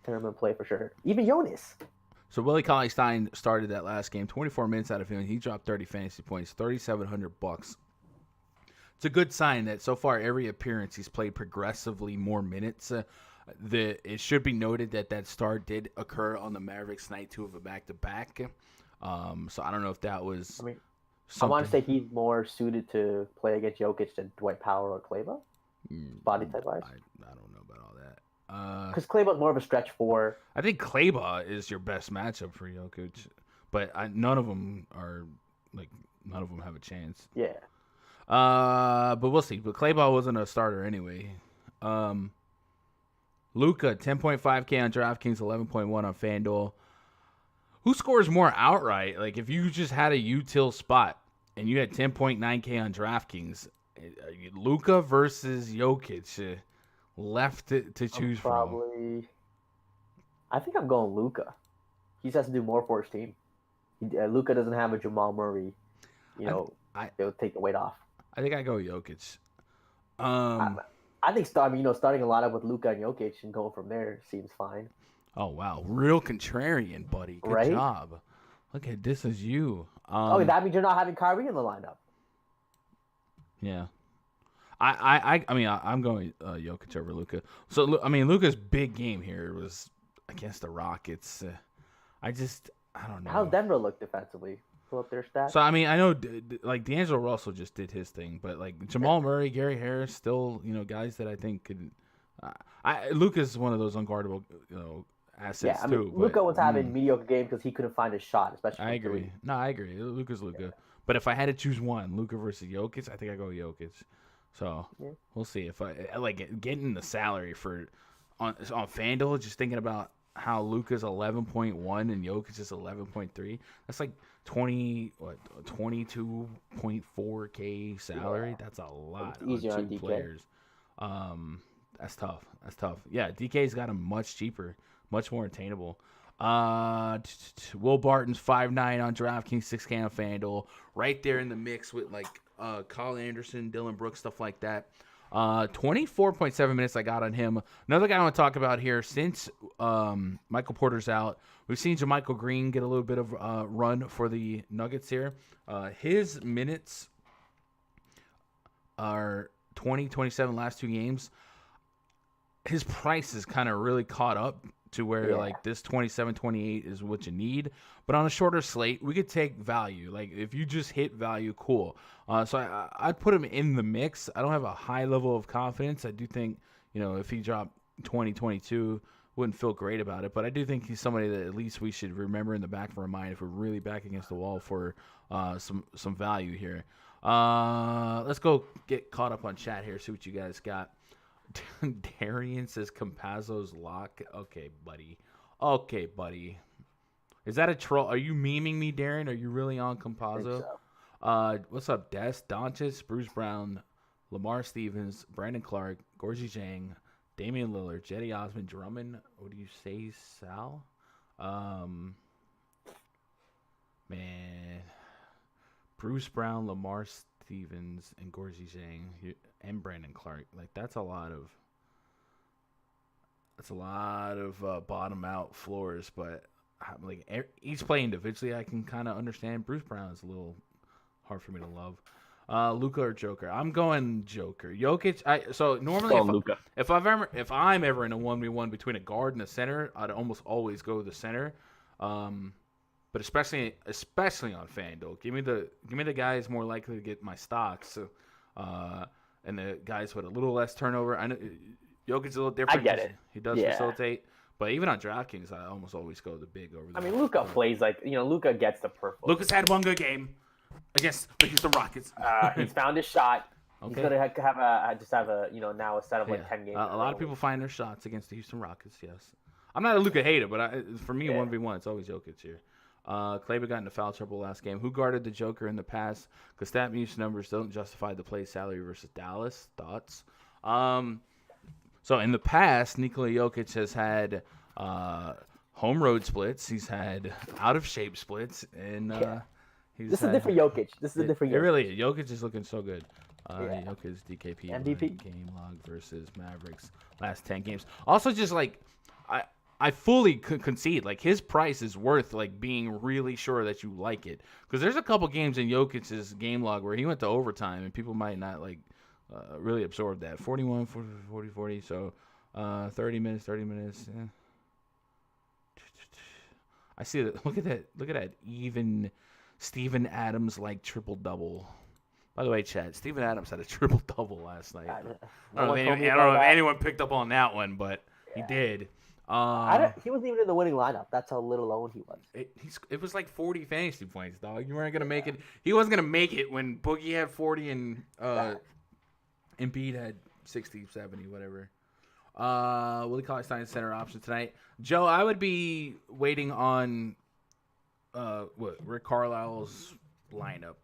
Tournament play for sure. Even Jonas. So Willie Cauley-Stein started that last game, 24 minutes out of him. He dropped 30 fantasy points, $3,700. It's a good sign that so far every appearance he's played progressively more minutes. It should be noted that start did occur on the Mavericks night 2 of a back-to-back. So I don't know if that was. I want to say he's more suited to play against Jokic than Dwight Powell or Kleba. Body type wise. I don't know about all that. Because Kleba's more of a stretch 4. I think Kleba is your best matchup for Jokic, but none of them have a chance. Yeah. But we'll see. But Kleba wasn't a starter anyway. Luka, 10.5K on DraftKings, 11.1 on FanDuel. Who scores more outright? Like, if you just had a util spot and you had 10.9K on DraftKings, Luka versus Jokic, left to choose from. I think I'm going Luka. He just has to do more for his team. Luka doesn't have a Jamal Murray. They'll take the weight off. I think I go Jokic. I think starting a lineup with Luka and Jokic and going from there seems fine. Oh wow, real contrarian, buddy. Good job. Look at this as you. That means you're not having Kyrie in the lineup. Yeah. I mean, I'm going Jokic over Luka. So I mean, Luka's big game here was against the Rockets. I don't know. How's Denver look defensively? Pull up their stats. So I mean, I know like D'Angelo Russell just did his thing, but like Jamal Murray, Gary Harris, still guys that I think could. Luka's one of those unguardable assets too. Luka was having mediocre game because he couldn't find his shot, especially. I agree. No, I agree. Luka's Luka. Yeah. But if I had to choose one, Luka versus Jokic, I think I go Jokic. So we'll see if I like getting the salary on FanDuel. Just thinking about how Luka's 11.1 and Jokic is 11.3. That's like 22.4K salary. That's a lot on two players. That's tough. Yeah, DK's got him much cheaper, much more attainable. Will Barton's 5'9" on DraftKings, 6K on FanDuel, right there in the mix with like Kyle Anderson, Dylan Brooks, stuff like that. 24.7 minutes I got on him. Another guy I want to talk about here, since Michael Porter's out, we've seen JaMychal Green get a little bit of run for the Nuggets here. His minutes are 20, 27 last two games. His price is kind of really caught up to where like this 27, 28 is what you need. But on a shorter slate, we could take value. Like if you just hit value, cool. So I'd put him in the mix. I don't have a high level of confidence. I do think, if he dropped 20, 22, wouldn't feel great about it. But I do think he's somebody that at least we should remember in the back of our mind if we're really back against the wall for some value here. Let's go get caught up on chat here, see what you guys got. Darian says Campazzo's lock. Okay, buddy. Is that a troll? Are you memeing me, Darren? Are you really on Campazzo? So. What's up, Des? Doncic, Bruce Brown, Lamar Stevens, Brandon Clark, Gorgie Zhang, Damian Lillard, Jetty Osman, Drummond. What do you say, Sal? Man. Bruce Brown, Lamar Stevens, and Gorgie Zhang, and Brandon Clark. Like that's a lot of bottom out floors, but like each play individually I can kind of understand. Bruce Brown is a little hard for me to love. Luka or Joker? I'm going Joker. Jokic. So normally if I'm ever in a 1v1 between a guard and a center, I'd almost always go the center. But especially on FanDuel, give me the guys more likely to get my stocks. And the guys with a little less turnover. I know Jokic's a little different. I get it. He does facilitate. But even on DraftKings, I almost always go the big over the Luka plays like, Luka gets the perfect. Luka's had one good game against the Houston Rockets. He's found his shot. Okay. He's going to have a now a set of like 10 games. A lot of people find their shots against the Houston Rockets, yes. I'm not a Luka hater, but for me, 1v1, it's always Jokic here. Kleber got into foul trouble last game. Who guarded the Joker in the past? Because stat use numbers don't justify the play salary versus Dallas. Thoughts? So in the past, Nikola Jokic has had home road splits. He's had out of shape splits, and this is a different Jokic. It really is. Jokic is looking so good. Jokic's DKP MVP game log versus Mavericks last 10 games. Also, just like I fully concede, like his price is worth like being really sure that you like it, because there's a couple games in Jokic's game log where he went to overtime and people might not like really absorb that. 41, 40. So 30 minutes. Yeah. I see that. Look at that even Steven Adams like triple double. By the way, Chad, Steven Adams had a triple double last night. I don't know if anyone picked up on that one, but he did. He wasn't even in the winning lineup. That's how little owned he was. It was like 40 fantasy points, dog. You weren't gonna make it. He wasn't gonna make it when Boogie had 40 and Embiid had 60, 70, whatever. Willie Cauley-Stein center option tonight. Joe, I would be waiting on Rick Carlisle's lineup.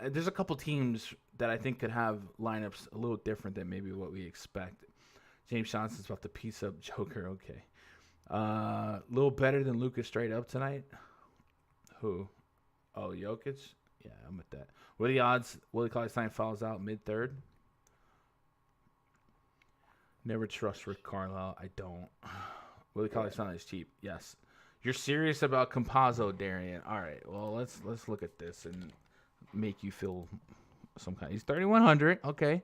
There's a couple teams that I think could have lineups a little different than maybe what we expect. James Johnson's about to piece up Joker. Okay. A little better than Lucas straight up tonight. Who? Oh, Jokic? Yeah, I'm with that. What are the odds Willie Cauley-Stein fouls out mid-third? Never trust Rick Carlisle. I don't. Willie Cauley-Stein is cheap. Yes. You're serious about Campazzo, Darian. All right. Well, let's look at this and make you feel some kind. He's 3,100. Okay.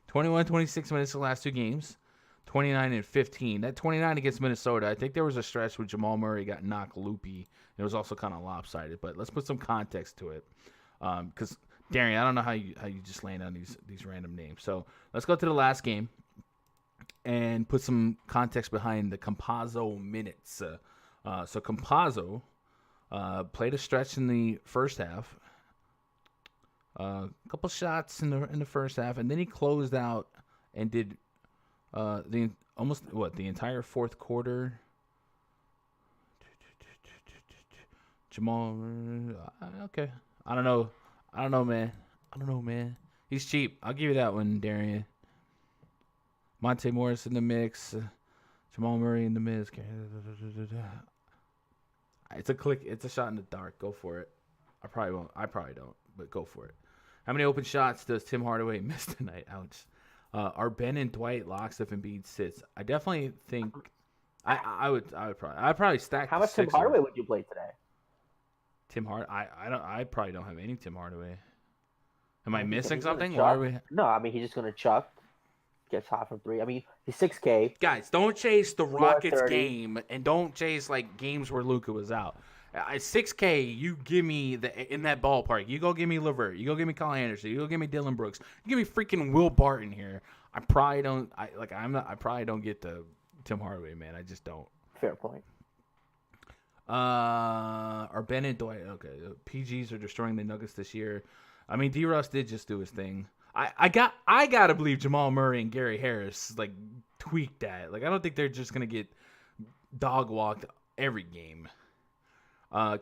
21, 26 minutes the last two games. 29 and 15. That 29 against Minnesota, I think there was a stretch where Jamal Murray got knocked loopy. It was also kind of lopsided, but let's put some context to it. Because, Darian, I don't know how you just land on these random names. So let's go to the last game and put some context behind the Campazzo minutes. So Campazzo played a stretch in the first half. A couple shots in the first half, and then he closed out and did the entire fourth quarter. Jamal, okay. I don't know, man. He's cheap. I'll give you that one, Darian. Monte Morris in the mix. Jamal Murray in the mix. It's a click. It's a shot in the dark. Go for it. I probably won't. I probably don't, but go for it. How many open shots does Tim Hardaway miss tonight? Ouch. Are Ben and Dwight locks if Embiid sits? I definitely think I'd probably stack. How much Tim Hardaway would you play today? I probably don't have any Tim Hardaway. Am I missing something? No, I mean he's just gonna chuck. Gets hot from three. I mean he's 6K. Guys, don't chase the Rockets game and don't chase like games where Luka was out. At 6K, you give me in that ballpark. You go give me LeVert. You go give me Kyle Anderson. You go give me Dylan Brooks. You give me freaking Will Barton here. I probably don't. I probably don't get the Tim Hardaway, man. I just don't. Fair point. Are Ben and Dwight okay? PGs are destroying the Nuggets this year. I mean, D-Russ did just do his thing. I gotta believe Jamal Murray and Gary Harris like tweaked that. Like I don't think they're just gonna get dog walked every game.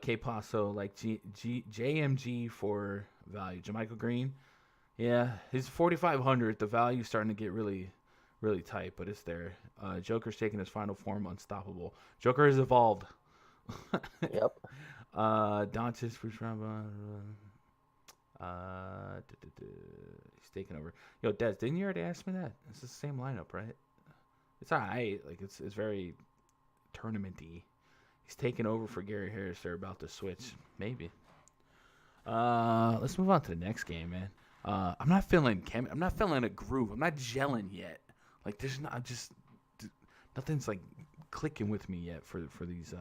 K Paso like JMG for value. Jermichael Green, yeah, he's 4,500. The value's starting to get really, really tight, but it's there. Joker's taking his final form, unstoppable. Joker has evolved. Yep. Doncic first round. He's taking over. Yo, Des, didn't you already ask me that? It's the same lineup, right? It's alright. Like it's very tournament-y. He's taking over for Gary Harris. They're about to switch. Maybe. Let's move on to the next game, man. I'm not feeling a groove. I'm not gelling yet. Like there's not nothing's like clicking with me yet for these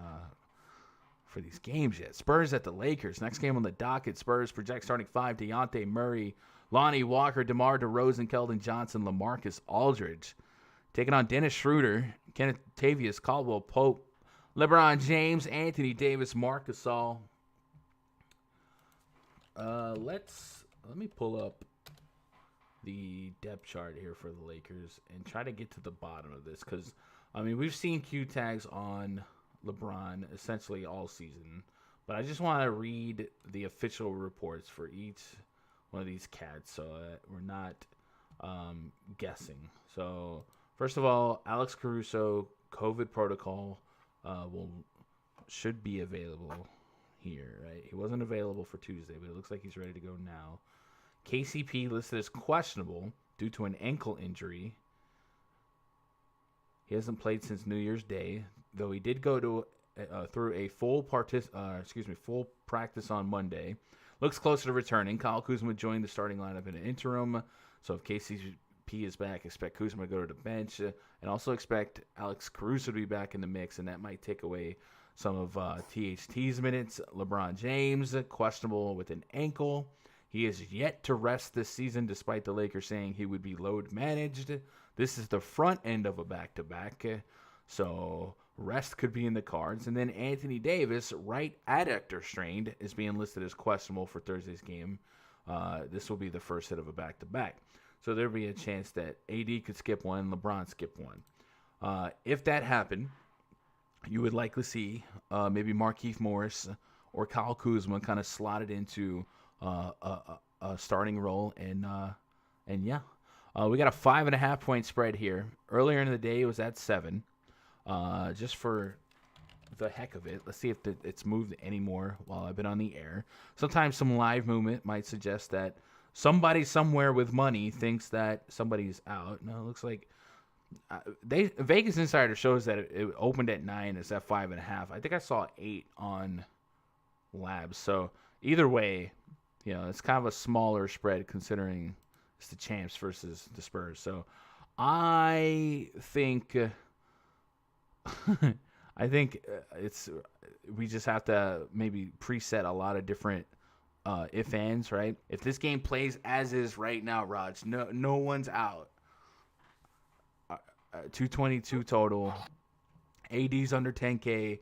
games yet. Spurs at the Lakers. Next game on the docket. Spurs project starting 5: Dejounte Murray, Lonnie Walker, DeMar DeRozan, Keldon Johnson, LaMarcus Aldridge. Taking on Dennis Schroeder, Kenneth Tavius, Caldwell Pope, LeBron James, Anthony Davis, Marc Gasol. Let me pull up the depth chart here for the Lakers and try to get to the bottom of this because, I mean, we've seen Q tags on LeBron essentially all season, but I just want to read the official reports for each one of these cats so that we're not guessing. So, first of all, Alex Caruso, COVID protocol. Should be available here, right? He wasn't available for Tuesday, but it looks like he's ready to go now. KCP listed as questionable due to an ankle injury. He hasn't played since New Year's Day, though he did go through a full practice on Monday. Looks closer to returning. Kyle Kuzma joined the starting lineup in an interim, so if KCP is back, expect Kuzma to go to the bench, and also expect Alex Caruso to be back in the mix, and that might take away some of THT's minutes. LeBron James, questionable with an ankle. He is yet to rest this season, despite the Lakers saying he would be load managed. This is the front end of a back-to-back, so rest could be in the cards. And then Anthony Davis, right adductor strained, is being listed as questionable for Thursday's game. This will be the first hit of a back-to-back. So there'd be a chance that AD could skip one, LeBron skip one. If that happened, you would likely see maybe Markieff Morris or Kyle Kuzma kind of slotted into a starting role, and yeah, we got a 5.5 point spread here. Earlier in the day, it was at 7. Just for the heck of it, let's see if it's moved anymore while I've been on the air. Sometimes some live movement might suggest that somebody somewhere with money thinks that somebody's out. No, it looks like Vegas Insider shows that it opened at 9. It's at 5.5. I think I saw 8 on Labs. So either way, it's kind of a smaller spread considering it's the champs versus the Spurs. So I think we just have to maybe preset a lot of different if ands, right? If this game plays as is right now, Raj, no one's out. 222 total. AD's under 10K.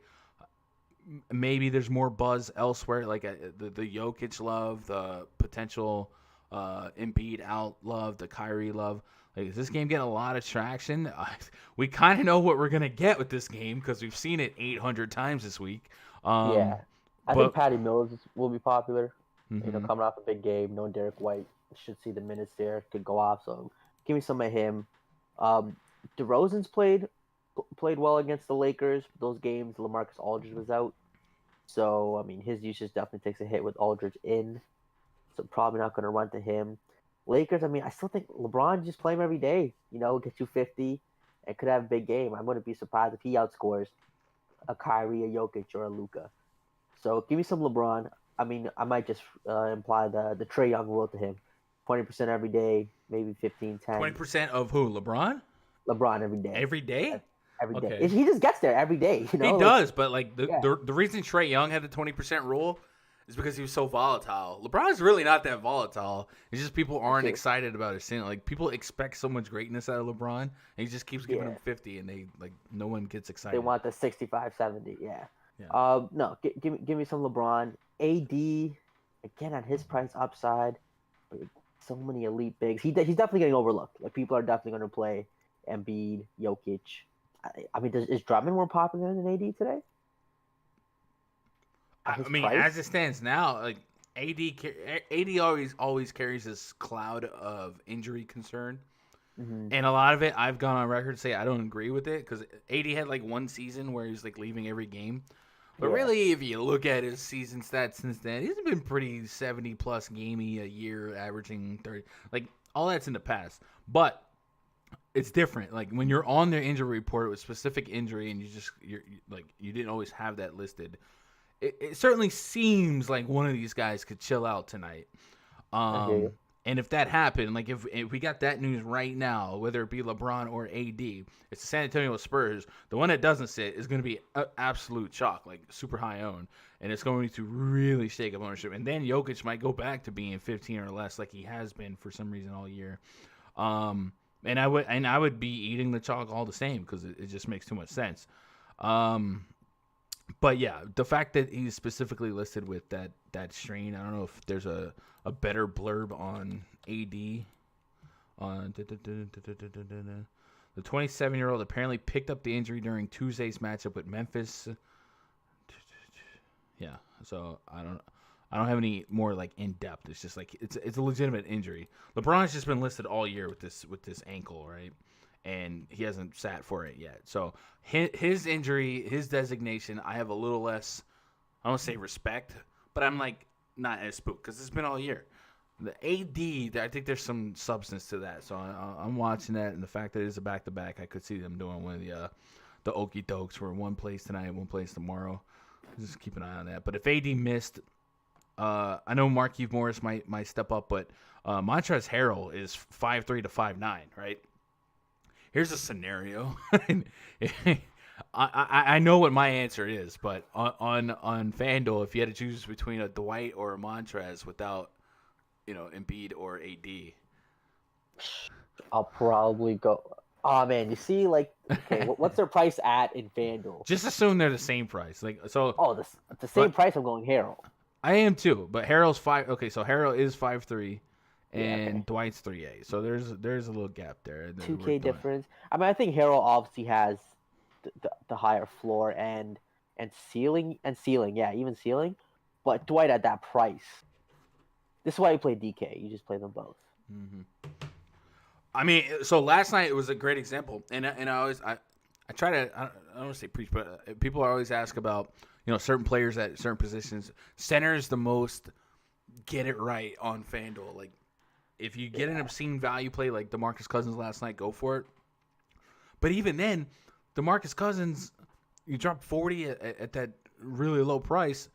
Maybe there's more buzz elsewhere, like the Jokic love, the potential Embiid out love, the Kyrie love. Like, is this game getting a lot of traction? We kind of know what we're gonna get with this game because we've seen it 800 times this week. I think Patty Mills will be popular. Mm-hmm. Coming off a big game, no Derek White, should see the minutes there, could go off. So give me some of him. DeRozan's played well against the Lakers. Those games, LaMarcus Aldridge was out. So, I mean, his usage definitely takes a hit with Aldridge in. So probably not going to run to him. Lakers, I mean, I still think LeBron just play him every day. Get you 50 and could have a big game. I wouldn't be surprised if he outscores a Kyrie, a Jokic, or a Luka. So give me some LeBron. I mean, I might just imply the Trae Young rule to him. 20% every day, maybe 15, 10. 20% of who? LeBron? LeBron every day. Every day? Every day. Okay. He just gets there every day. He does, but the reason Trae Young had the 20% rule is because he was so volatile. LeBron's really not that volatile. It's just people aren't excited about his thing. Like, people expect so much greatness out of LeBron, and he just keeps giving them 50, and no one gets excited. They want the 65, 70, yeah. No, give me some LeBron. AD, again, at his price upside, so many elite bigs. He's definitely getting overlooked. Like, people are definitely going to play Embiid, Jokic. I mean, is Drummond more popular than AD today? I mean, as it stands now, like AD always carries this cloud of injury concern, and a lot of it I've gone on record to say I don't agree with it because AD had like one season where he's like leaving every game, but really, if you look at his season stats since then, he's been pretty 70+ gamey a year, averaging 30. Like, all that's in the past, but it's different. Like, when you're on their injury report with specific injury and you didn't always have that listed. It certainly seems like one of these guys could chill out tonight. And if that happened, like if we got that news right now, whether it be LeBron or AD, it's the San Antonio Spurs. The one that doesn't sit is going to be absolute chalk, like super high owned. And it's going to really shake up ownership. And then Jokic might go back to being 15 or less like he has been for some reason all year. And I would be eating the chalk all the same because it just makes too much sense. But yeah, the fact that he's specifically listed with that strain, I don't know if there's a better blurb on AD. The 27-year-old apparently picked up the injury during Tuesday's matchup with Memphis. Yeah, so I don't have any more like in depth. It's just like it's a legitimate injury. LeBron's just been listed all year with this ankle, right? And he hasn't sat for it yet. So his injury, his designation, I have a little less, I don't say respect, but I'm like not as spooked because it's been all year. The AD, I think there's some substance to that. So I'm watching that, and the fact that it's a back-to-back, I could see them doing one of the okey dokes where one plays tonight, one plays tomorrow. Just keep an eye on that. But if AD missed, I know Markieff Morris might step up, but Montrezl Harrell is 5'3" to 5'9", right? Here's a scenario. I know what my answer is, but on FanDuel, if you had to choose between a Dwight or a Montrez without, Embiid or AD, I'll probably go. Oh man, you see, like, okay, what's their price at in FanDuel? Just assume they're the same price. Like, so. Oh, the same price. I'm going Harrell. I am too, but Harrell's 5. Okay, so Harrell is 5'3", and okay. Dwight's 3A. So there's a little gap there. that we're 2K doing. difference. I mean, I think Harrell obviously has the higher floor and ceiling, yeah, even ceiling. But Dwight at that price. This is why you play DK. You just play them both. Mm-hmm. I mean, so last night it was a great example, and I try to I don't want to say preach, but people always ask about certain players at certain positions. Center is the most get it right on FanDuel. Like if you get an obscene value play like DeMarcus Cousins last night, go for it. But even then, DeMarcus Cousins, you dropped 40 at that really low price.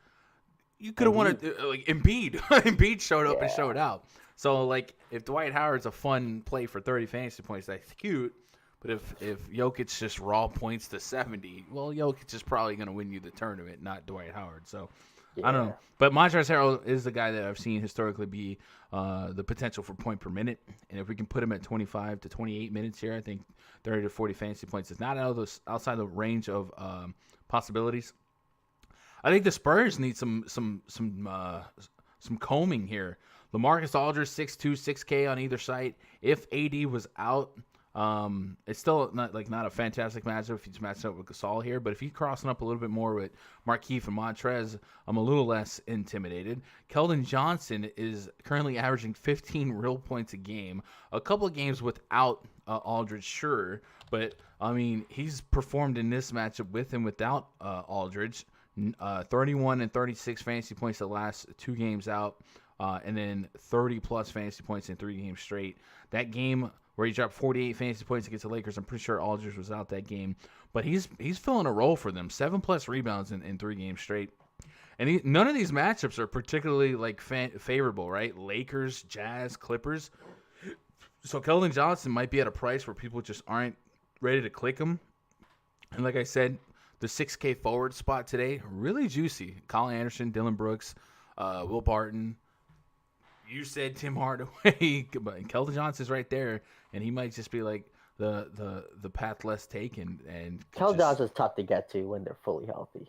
You could have won it. Like Embiid, Embiid showed up and showed out. So like, if Dwight Howard's a fun play for 30 fantasy points, that's cute. But if Jokic just raw points to 70, well, Jokic is probably going to win you the tournament, not Dwight Howard. So I don't know. But Montrezl Harrell is the guy that I've seen historically be the potential for point per minute. And if we can put him at 25 to 28 minutes here, I think 30 to 40 fantasy points is not outside the range of possibilities. I think the Spurs need some combing here. LaMarcus Aldridge 6'2", 6K on either side. If AD was out, it's still not a fantastic matchup if he's matched up with Gasol here. But if he's crossing up a little bit more with Markieff and Montrez, I'm a little less intimidated. Keldon Johnson is currently averaging 15 real points a game. A couple of games without Aldridge, sure. But, I mean, he's performed in this matchup with and without Aldridge. 31 and 36 fantasy points the last 2 games out, and then 30-plus fantasy points in 3 games straight. That game where he dropped 48 fantasy points against the Lakers, I'm pretty sure Aldridge was out that game. But he's filling a role for them. 7-plus rebounds in 3 games straight. And none of these matchups are particularly favorable, right? Lakers, Jazz, Clippers. So Keldon Johnson might be at a price where people just aren't ready to click him. And like I said, the 6K forward spot today, really juicy. Colin Anderson, Dylan Brooks, Will Barton. You said Tim Hardaway, but Keldon Johnson's right there, and he might just be like the path less taken. And Keldon Johnson's tough to get to when they're fully healthy.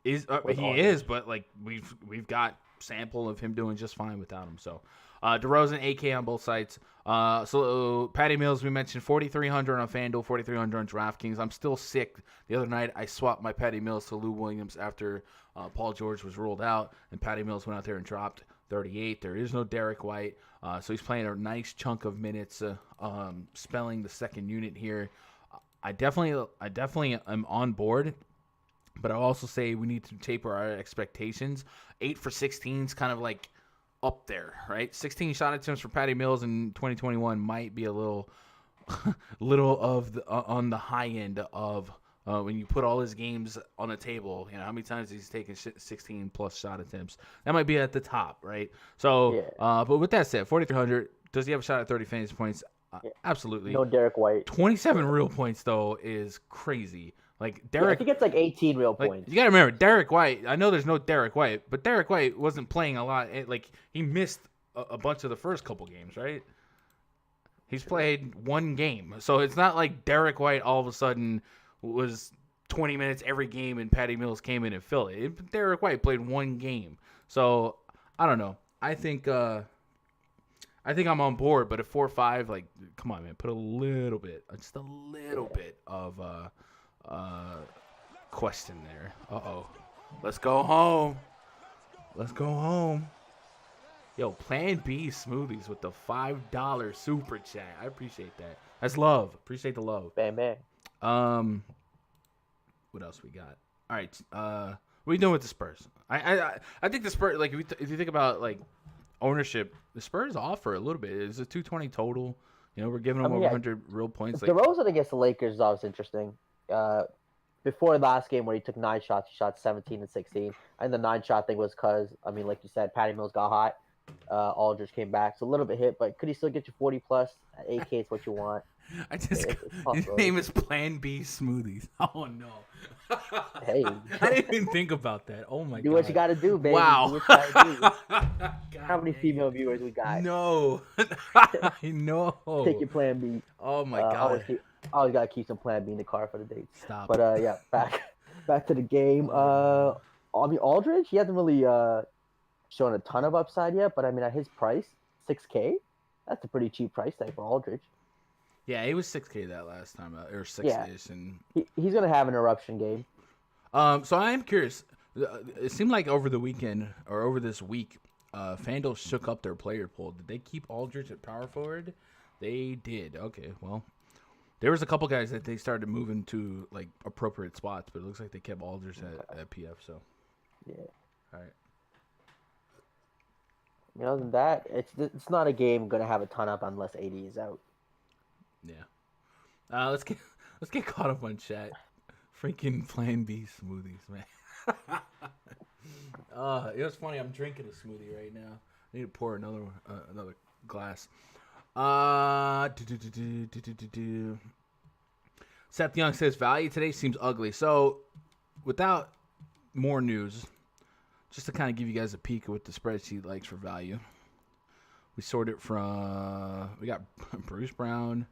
He is, but like we've got sample of him doing just fine without him. So DeRozan, AK on both sides. So Patty Mills, we mentioned 4,300 on FanDuel, 4,300 on DraftKings. I'm still sick. The other night I swapped my Patty Mills to Lou Williams after Paul George was ruled out, and Patty Mills went out there and dropped 38. There is no Derek White, so he's playing a nice chunk of minutes, spelling the second unit here. I definitely am on board. But I'll also say we need to taper our expectations. 8 for 16 is kind of like up there, right? 16 shot attempts for Patty Mills in 2021 might be a little of on the high end of when you put all his games on the table. You know, how many times he's taken 16 plus shot attempts? That might be at the top, right? So, but with that said, 4,300. Does he have a shot at 30 fantasy points? Absolutely. No Derek White. 27 real points though is crazy. Like Derek, I think it's like 18 real points. You got to remember, Derek White. I know there's no Derek White, but Derek White wasn't playing a lot. Like he missed a bunch of the first couple games, right? He's played 1 game, so it's not like Derek White all of a sudden was 20 minutes every game and Patty Mills came in and filled it. Derek White played 1 game, so I don't know. I think I'm on board, but at 4-5, like, come on, man, put a little bit, just a little bit of question there. Let's go home. Yo, Plan B Smoothies with the $5 super chat. I appreciate that. That's love. Appreciate the love. Bam, bam. What else we got? All right. What are we doing with the Spurs? I think the Spurs, like, if you think about like ownership, the Spurs offer a little bit. It's a 220 total. You know, we're giving them over 100 real points. DeRozan against the Lakers is always interesting. Before last game where he took 9 shots, he shot 17 and 16. And the 9-shot thing was because, I mean, like you said, Patty Mills got hot. Aldridge came back. So a little bit hit, but could he still get you 40 plus? 8K is what you want. His name is Plan B Smoothies. Oh, no. Hey. I didn't even think about that. Oh, my God. Do what you got to do, baby. Wow. Do what you gotta do. How many female viewers we got? No. No. Take your Plan B. Oh, my God. Always got to keep some Plan B in the car for the dates. Stop. But, yeah, back to the game. I mean, Aldridge, he hasn't really shown a ton of upside yet, but, I mean, at his price, 6K. That's a pretty cheap price tag for Aldridge. Yeah, he was 6K that last time, or 6-ish. Yeah. And He's going to have an eruption game. so I am curious. It seemed like over the weekend or over this week, FanDuel shook up their player pool. Did they keep Aldridge at power forward? They did. Okay, well, there was a couple guys that they started moving to like appropriate spots, but it looks like they kept Aldridge at PF. So Yeah. all right. Other than that, it's not a game going to have a ton up unless AD is out. Yeah. Let's get caught up on chat. Freaking Plan B smoothies, man. It was funny. I'm drinking a smoothie right now. I need to pour another glass. Seth Young says value today seems ugly. So, without more news, just to kind of give you guys a peek of what the spreadsheet likes for value, we sorted from we got Bruce Brown,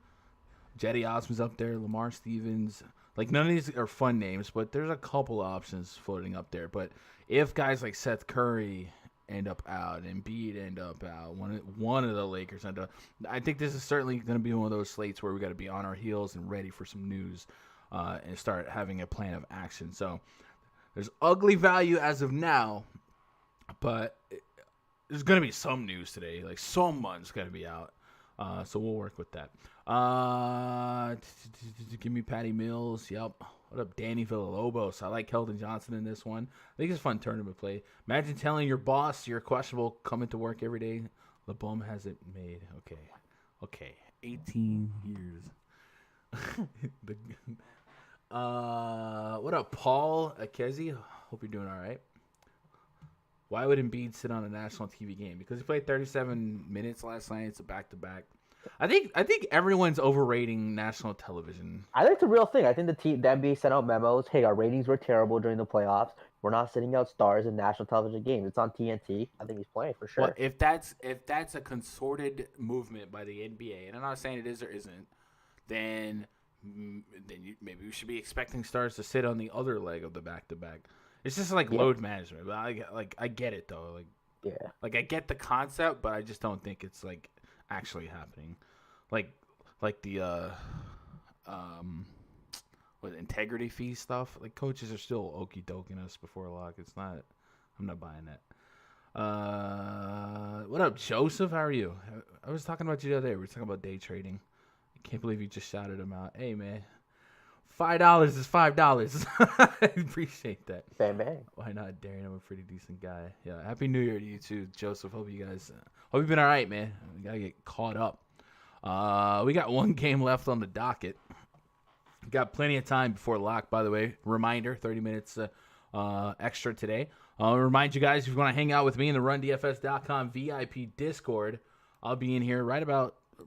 Jetty Osmon's up there, Lamar Stevens. Like, none of these are fun names, but there's a couple options floating up there. But if guys like Seth Curry end up out, Embiid end up out, one of the Lakers end up, I think this is certainly going to be one of those slates where we got to be on our heels and ready for some news and start having a plan of action. So there's ugly value as of now, but there's going to be some news today. Like, someone's got to be out. So we'll work with that. Give me Patty Mills. Yep. What up, Danny Villalobos? I like Keldon Johnson in this one. I think it's a fun tournament play. Imagine telling your boss you're questionable coming to work every day. The bum has it made. Okay. 18 years. What up, Paul Akezi? Hope you're doing all right. Why would Embiid sit on a national TV game? Because he played 37 minutes last night. It's a back-to-back. I think everyone's overrating national television. I think it's a real thing. I think the NBA sent out memos. Hey, our ratings were terrible during the playoffs. We're not sending out stars in national television games. It's on TNT. I think he's playing for sure. Well, if that's a consorted movement by the NBA, and I'm not saying it is or isn't, then maybe we should be expecting stars to sit on the other leg of the back-to-back. It's just like load management. But I get it though. Like I get the concept, but I just don't think it's like actually happening. Like the integrity fee stuff. Like, coaches are still okie doking us before lock. It's not. I'm not buying that. What up, Joseph? How are you? I was talking about you the other day. We were talking about day trading. I can't believe you just shouted him out. Hey, man. $5 is $5. I appreciate that. Bang, bang. Why not, Darian? I'm a pretty decent guy. Yeah, Happy New Year to you too, Joseph. Hope you've been all right, man. We gotta get caught up. We got one game left on the docket. Got plenty of time before lock, by the way. Reminder, 30 minutes extra today. Remind you guys, if you want to hang out with me in the RunDFS.com VIP Discord, I'll be in here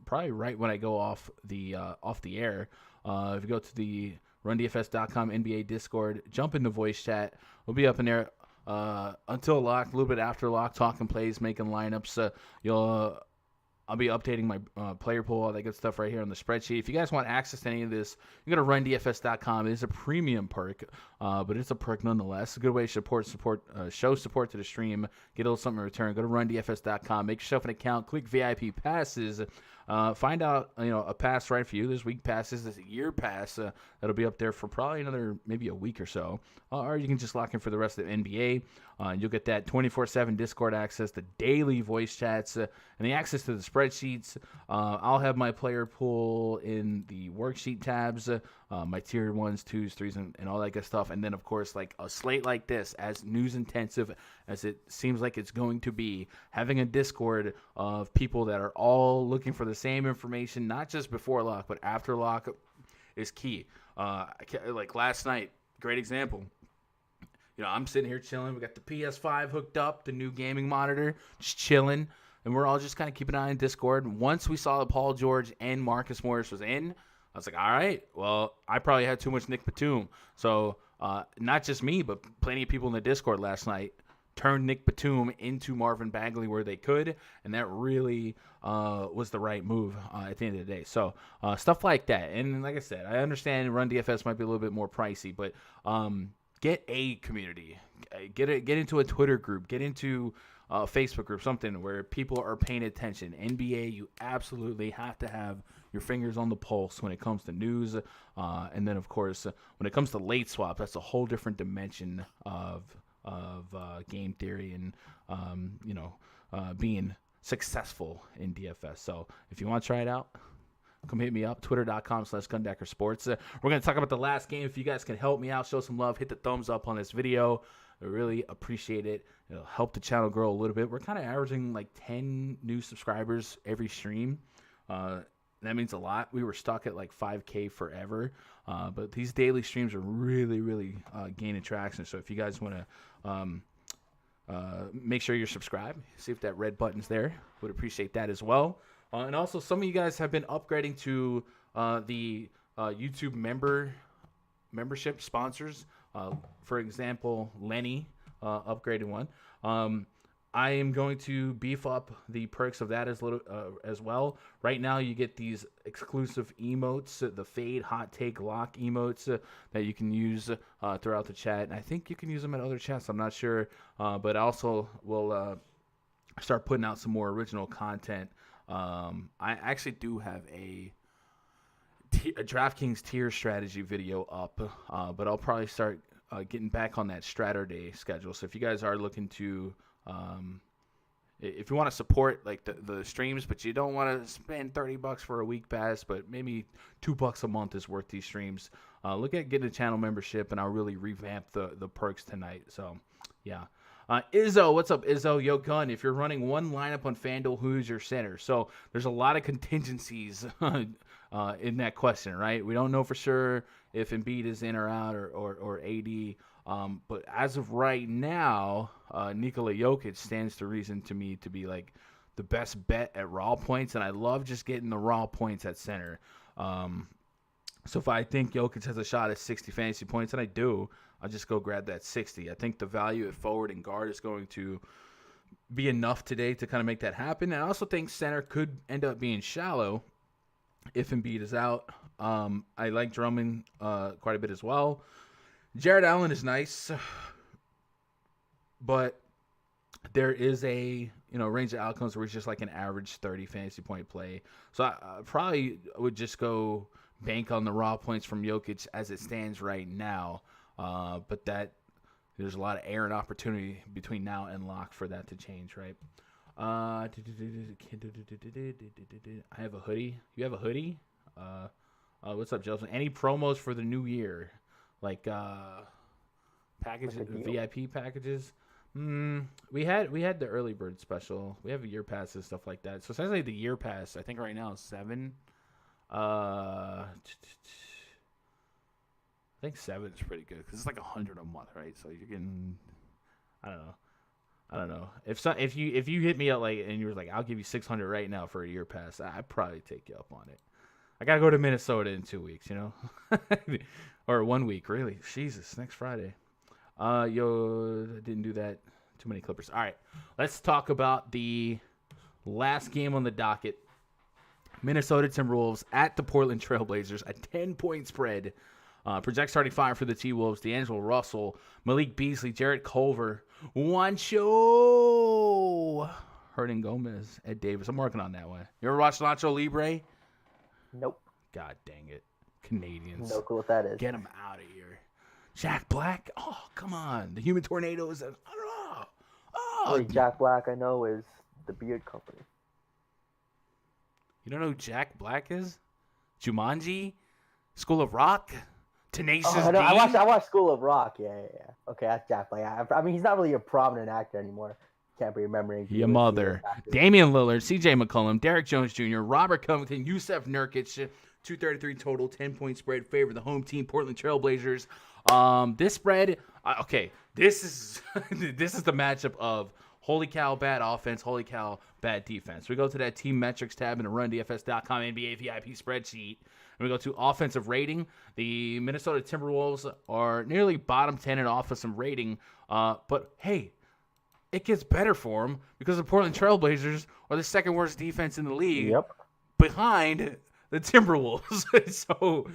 probably right when I go off the air. If you go to the RunDFS.com NBA Discord, jump into voice chat. We'll be up in there until lock, a little bit after lock, talking plays, making lineups. I'll be updating my player pool, all that good stuff right here on the spreadsheet. If you guys want access to any of this, you go to RunDFS.com. It is a premium perk, but it's a perk nonetheless. A good way to show support to the stream, get a little something in return. Go to RunDFS.com. Make yourself an account. Click VIP passes. Find out a pass right for you. There's week passes. There's a year pass that'll be up there for probably maybe a week or so. Or you can just lock in for the rest of the NBA. You'll get that 24/7 Discord access, the daily voice chats, and the access to the spreadsheets. I'll have my player pool in the worksheet tabs, my tier 1s, 2s, 3s, and all that good stuff. And then, of course, like a slate like this, as news intensive as it seems like it's going to be, having a Discord of people that are all looking for the same information, not just before lock, but after lock, is key. Like last night, great example. I'm sitting here chilling. We got the PS5 hooked up, the new gaming monitor, just chilling. And we're all just kind of keeping an eye on Discord. Once we saw that Paul George and Marcus Morris was in, I was like, all right, well, I probably had too much Nick Batum. So not just me, but plenty of people in the Discord last night turned Nick Batum into Marvin Bagley where they could. And that really was the right move at the end of the day. So stuff like that. And like I said, I understand Run DFS might be a little bit more pricey, but get a community, get into a Twitter group, get into a Facebook group, something where people are paying attention. NBA, you absolutely have to have your fingers on the pulse when it comes to news, and then of course when it comes to late swap, that's a whole different dimension of game theory and being successful in DFS. So if you want to try it out, come hit me up, twitter.com/GundeckerSports. We're going to talk about the last game. If you guys can help me out, show some love, hit the thumbs up on this video. I really appreciate it. It'll help the channel grow a little bit. We're kind of averaging like 10 new subscribers every stream. That means a lot. We were stuck at like 5K forever. But these daily streams are really, really gaining traction. So if you guys want to make sure you're subscribed, see if that red button's there. Would appreciate that as well. And also, some of you guys have been upgrading to the YouTube membership sponsors. For example, Lenny upgraded one. I am going to beef up the perks of that as well. Right now, you get these exclusive emotes, the fade, hot take, lock emotes that you can use throughout the chat. And I think you can use them in other chats. I'm not sure, but also we'll start putting out some more original content. I actually do have a DraftKings tier strategy video up, but I'll probably start getting back on that Saturday schedule. So if you guys are looking to, if you want to support like the streams, but you don't want to spend $30 for a week pass, but maybe $2 a month is worth these streams, look at getting a channel membership, and I'll really revamp the perks tonight. So yeah. Izzo, what's up, Izzo? Yo, Gun, if you're running one lineup on FanDuel, who's your center? So there's a lot of contingencies in that question, right? We don't know for sure if Embiid is in or out or AD. But as of right now, Nikola Jokic stands to reason to me to be like the best bet at raw points, and I love just getting the raw points at center. So if I think Jokic has a shot at 60 fantasy points, and I do, I'll just go grab that 60. I think the value at forward and guard is going to be enough today to kind of make that happen. And I also think center could end up being shallow if Embiid is out. I like Drummond quite a bit as well. Jared Allen is nice, but there is a range of outcomes where it's just like an average 30 fantasy point play. So I probably would just go bank on the raw points from Jokic as it stands right now. But that there's a lot of air and opportunity between now and lock for that to change, right? I have a hoodie. You have a hoodie? What's up, Joseph? Any promos for the new year? Like packages, VIP packages? We had the early bird special. We have a year pass and stuff like that. So essentially the year pass, I think right now is 7. I think 7 is pretty good because it's like 100 a month, right? So you're getting, I don't know. If you hit me up and you were like, I'll give you 600 right now for a year pass, I'd probably take you up on it. I gotta go to Minnesota in 2 weeks, or 1 week, really. Jesus, next Friday. I didn't do that. Too many Clippers. All right, let's talk about the last game on the docket. Minnesota Timberwolves at the Portland Trailblazers, a 10-point spread. Project starting 5 for the T-Wolves: D'Angelo Russell, Malik Beasley, Jarrett Culver, Juancho, Hernan Gomez, Ed Davis. I'm working on that one. You ever watch Nacho Libre? Nope. God dang it. Canadians. No clue what that is. Get them out of here. Jack Black? Oh, come on. The Human Tornado is Only Jack Black I know is the Beard Company. You don't know who Jack Black is? Jumanji? School of Rock? Tenacious D? I watched School of Rock. Yeah. Okay, that's Jack Black. I mean, he's not really a prominent actor anymore. Can't be remembering. Your mother. Damian Lillard, C.J. McCollum, Derek Jones Jr., Robert Covington, Yusef Nurkic, 233 total, 10-point spread, favor the home team, Portland Trailblazers. This spread, okay, this is this is the matchup of holy cow, bad offense, holy cow, bad defense. We go to that team metrics tab in the rundfs.com NBA VIP spreadsheet, and we go to offensive rating. The Minnesota Timberwolves are nearly bottom 10 in offensive rating, but hey, it gets better for them because the Portland Trailblazers are the second worst defense in the league, behind the Timberwolves. So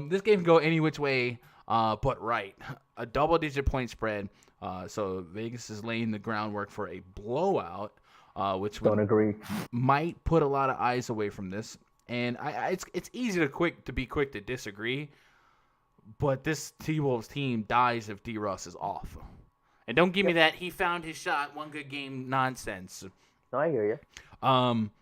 this game can go any which way. But right, a double-digit point spread. So Vegas is laying the groundwork for a blowout, which Don't agree. might put a lot of eyes away from this. And it's easy to be quick to disagree, but this T-Wolves team dies if D-Russ is off. And don't give me that he found his shot, one good game nonsense. No, I hear you.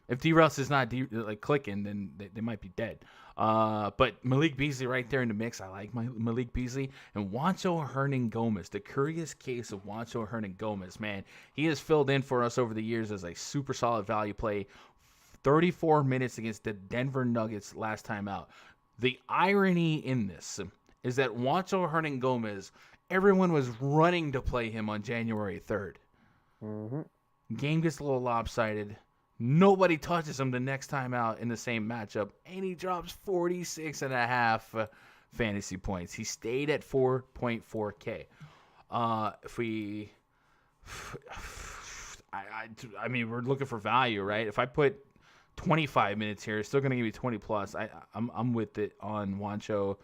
If D-Russ is not clicking, then they might be dead. But Malik Beasley right there in the mix. I like Malik Beasley. And Juancho Hernan-Gomez, the curious case of Juancho Hernan-Gomez, man. He has filled in for us over the years as a super solid value play. 34 minutes against the Denver Nuggets last time out. The irony in this is that Juancho Hernan-Gomez, everyone was running to play him on January 3rd. Mm-hmm. Game gets a little lopsided. Nobody touches him the next time out in the same matchup, and he drops 46.5 fantasy points. He stayed at 4.4K. I mean, we're looking for value, right? If I put 25 minutes here, it's still going to give me 20 plus. I'm with it on Juancho.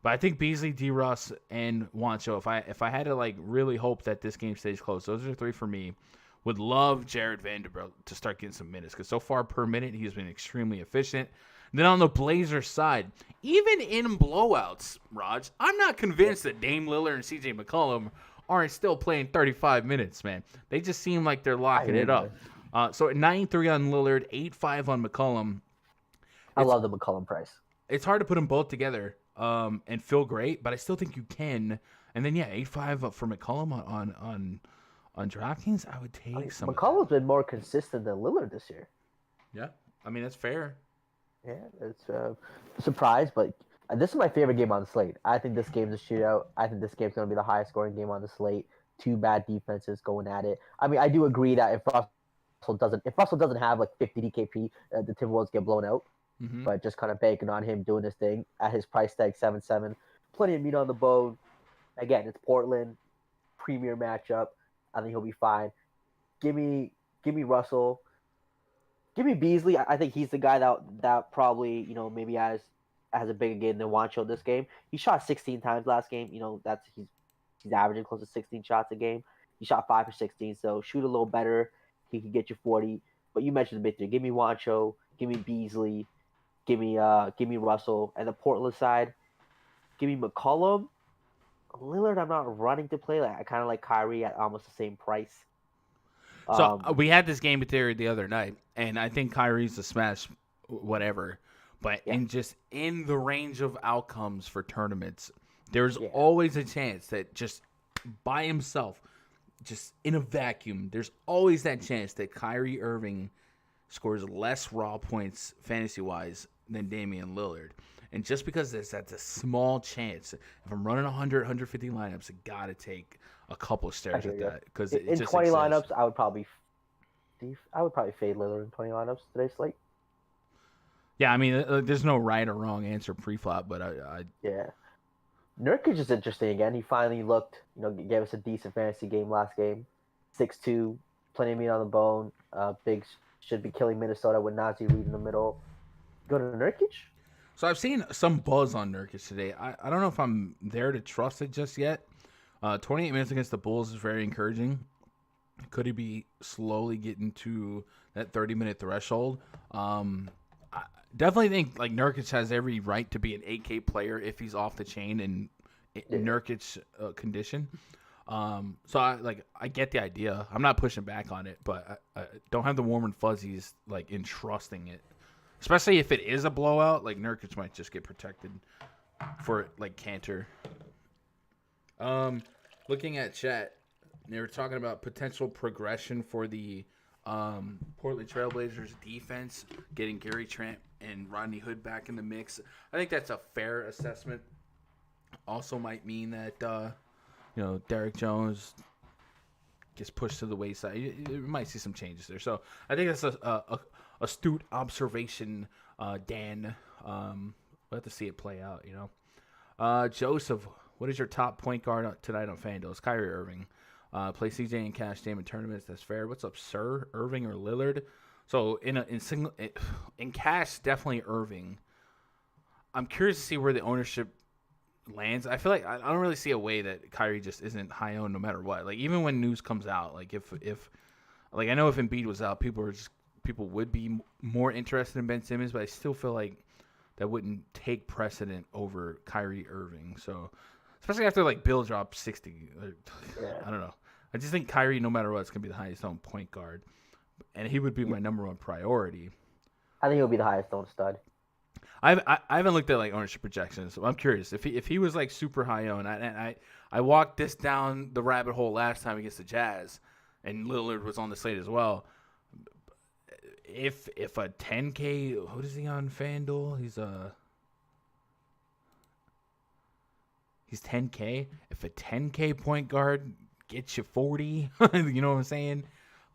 But I think Beasley, D-Russ, and Juancho, if I had to really hope that this game stays close, those are three for me. Would love Jared Vanderbilt to start getting some minutes because so far per minute he's been extremely efficient. And then on the Blazers side, even in blowouts, Raj, I'm not convinced that Dame Lillard and CJ McCollum aren't still playing 35 minutes, man. They just seem like they're locking it up. So at 9-3 on Lillard, 8-5 on McCollum. I love the McCollum price. It's hard to put them both together and feel great, but I still think you can. And then 8-5 for McCollum on DraftKings, I would take some. McCollum's been more consistent than Lillard this year. Yeah, I mean that's fair. Yeah, it's a surprise, but this is my favorite game on the slate. I think this game's a shootout. I think this game's going to be the highest scoring game on the slate. Two bad defenses going at it. I mean, I do agree that if Russell doesn't have 50 DKP, the Timberwolves get blown out. Mm-hmm. But just kind of banking on him doing his thing at his price tag 7-7, plenty of meat on the bone. Again, it's Portland, premier matchup. I think he'll be fine. Give me Russell. Give me Beasley. I think he's the guy that probably maybe has a bigger game than Juancho this game. He shot 16 times last game. That's he's averaging close to 16 shots a game. He shot 5 for 16, so shoot a little better. He could get you 40. But you mentioned the big three. Give me Juancho. Give me Beasley. Give me Russell. And the Portland side, give me McCollum. Lillard, I'm not running to play. I kind of like Kyrie at almost the same price. So we had this game theory the other night, and I think Kyrie's a smash, whatever. But in the range of outcomes for tournaments, there's always a chance that just by himself, just in a vacuum, there's always that chance that Kyrie Irving scores less raw points fantasy-wise than Damian Lillard. And just because that's a small chance, if I'm running 100, 150 lineups, I got to take a couple of stares at that. Because in 20 lineups, I would probably fade Lillard in 20 lineups today's slate. Yeah, I mean, there's no right or wrong answer pre-flop, but Yeah. Nurkic is interesting again. He finally looked, gave us a decent fantasy game last game. 6'2", plenty of meat on the bone. Big should be killing Minnesota with Nazi Reed in the middle. Go to Nurkic? So I've seen some buzz on Nurkic today. I don't know if I'm there to trust it just yet. 28 minutes against the Bulls is very encouraging. Could he be slowly getting to that 30-minute threshold? I definitely think Nurkic has every right to be an 8K player if he's off the chain in Nurkic condition. So I get the idea. I'm not pushing back on it, but I don't have the warm and fuzzies in trusting it. Especially if it is a blowout, Nurkic might just get protected for Cantor. Looking at chat, they were talking about potential progression for the Portland Trailblazers defense, getting Gary Trent and Rodney Hood back in the mix. I think that's a fair assessment. Also might mean that Derek Jones gets pushed to the wayside. You might see some changes there. So I think that's a astute observation, Dan. We'll have to see it play out, Joseph, what is your top point guard tonight on FanDuel? It's Kyrie Irving. Play CJ and Cash Dame in tournaments. That's fair. What's up, Sir? Irving or Lillard? So in Cash, definitely Irving. I'm curious to see where the ownership lands, I feel like I don't really see a way that Kyrie just isn't high owned no matter what. Like even when news comes out, like if like I know if Embiid was out, people would be more interested in Ben Simmons, but I still feel like that wouldn't take precedent over Kyrie Irving. So especially after like Bill dropped 60, I don't know. I just think Kyrie, no matter what, is gonna be the highest owned point guard, and he would be my number one priority. I think he'll be the highest owned stud. I haven't looked at like ownership projections, so I'm curious if he was like super high owned. I walked this down the rabbit hole last time against the Jazz, and Lillard was on the slate as well. If a 10K, what is he on FanDuel? He's 10K. If a 10K point guard gets you 40, you know what I'm saying?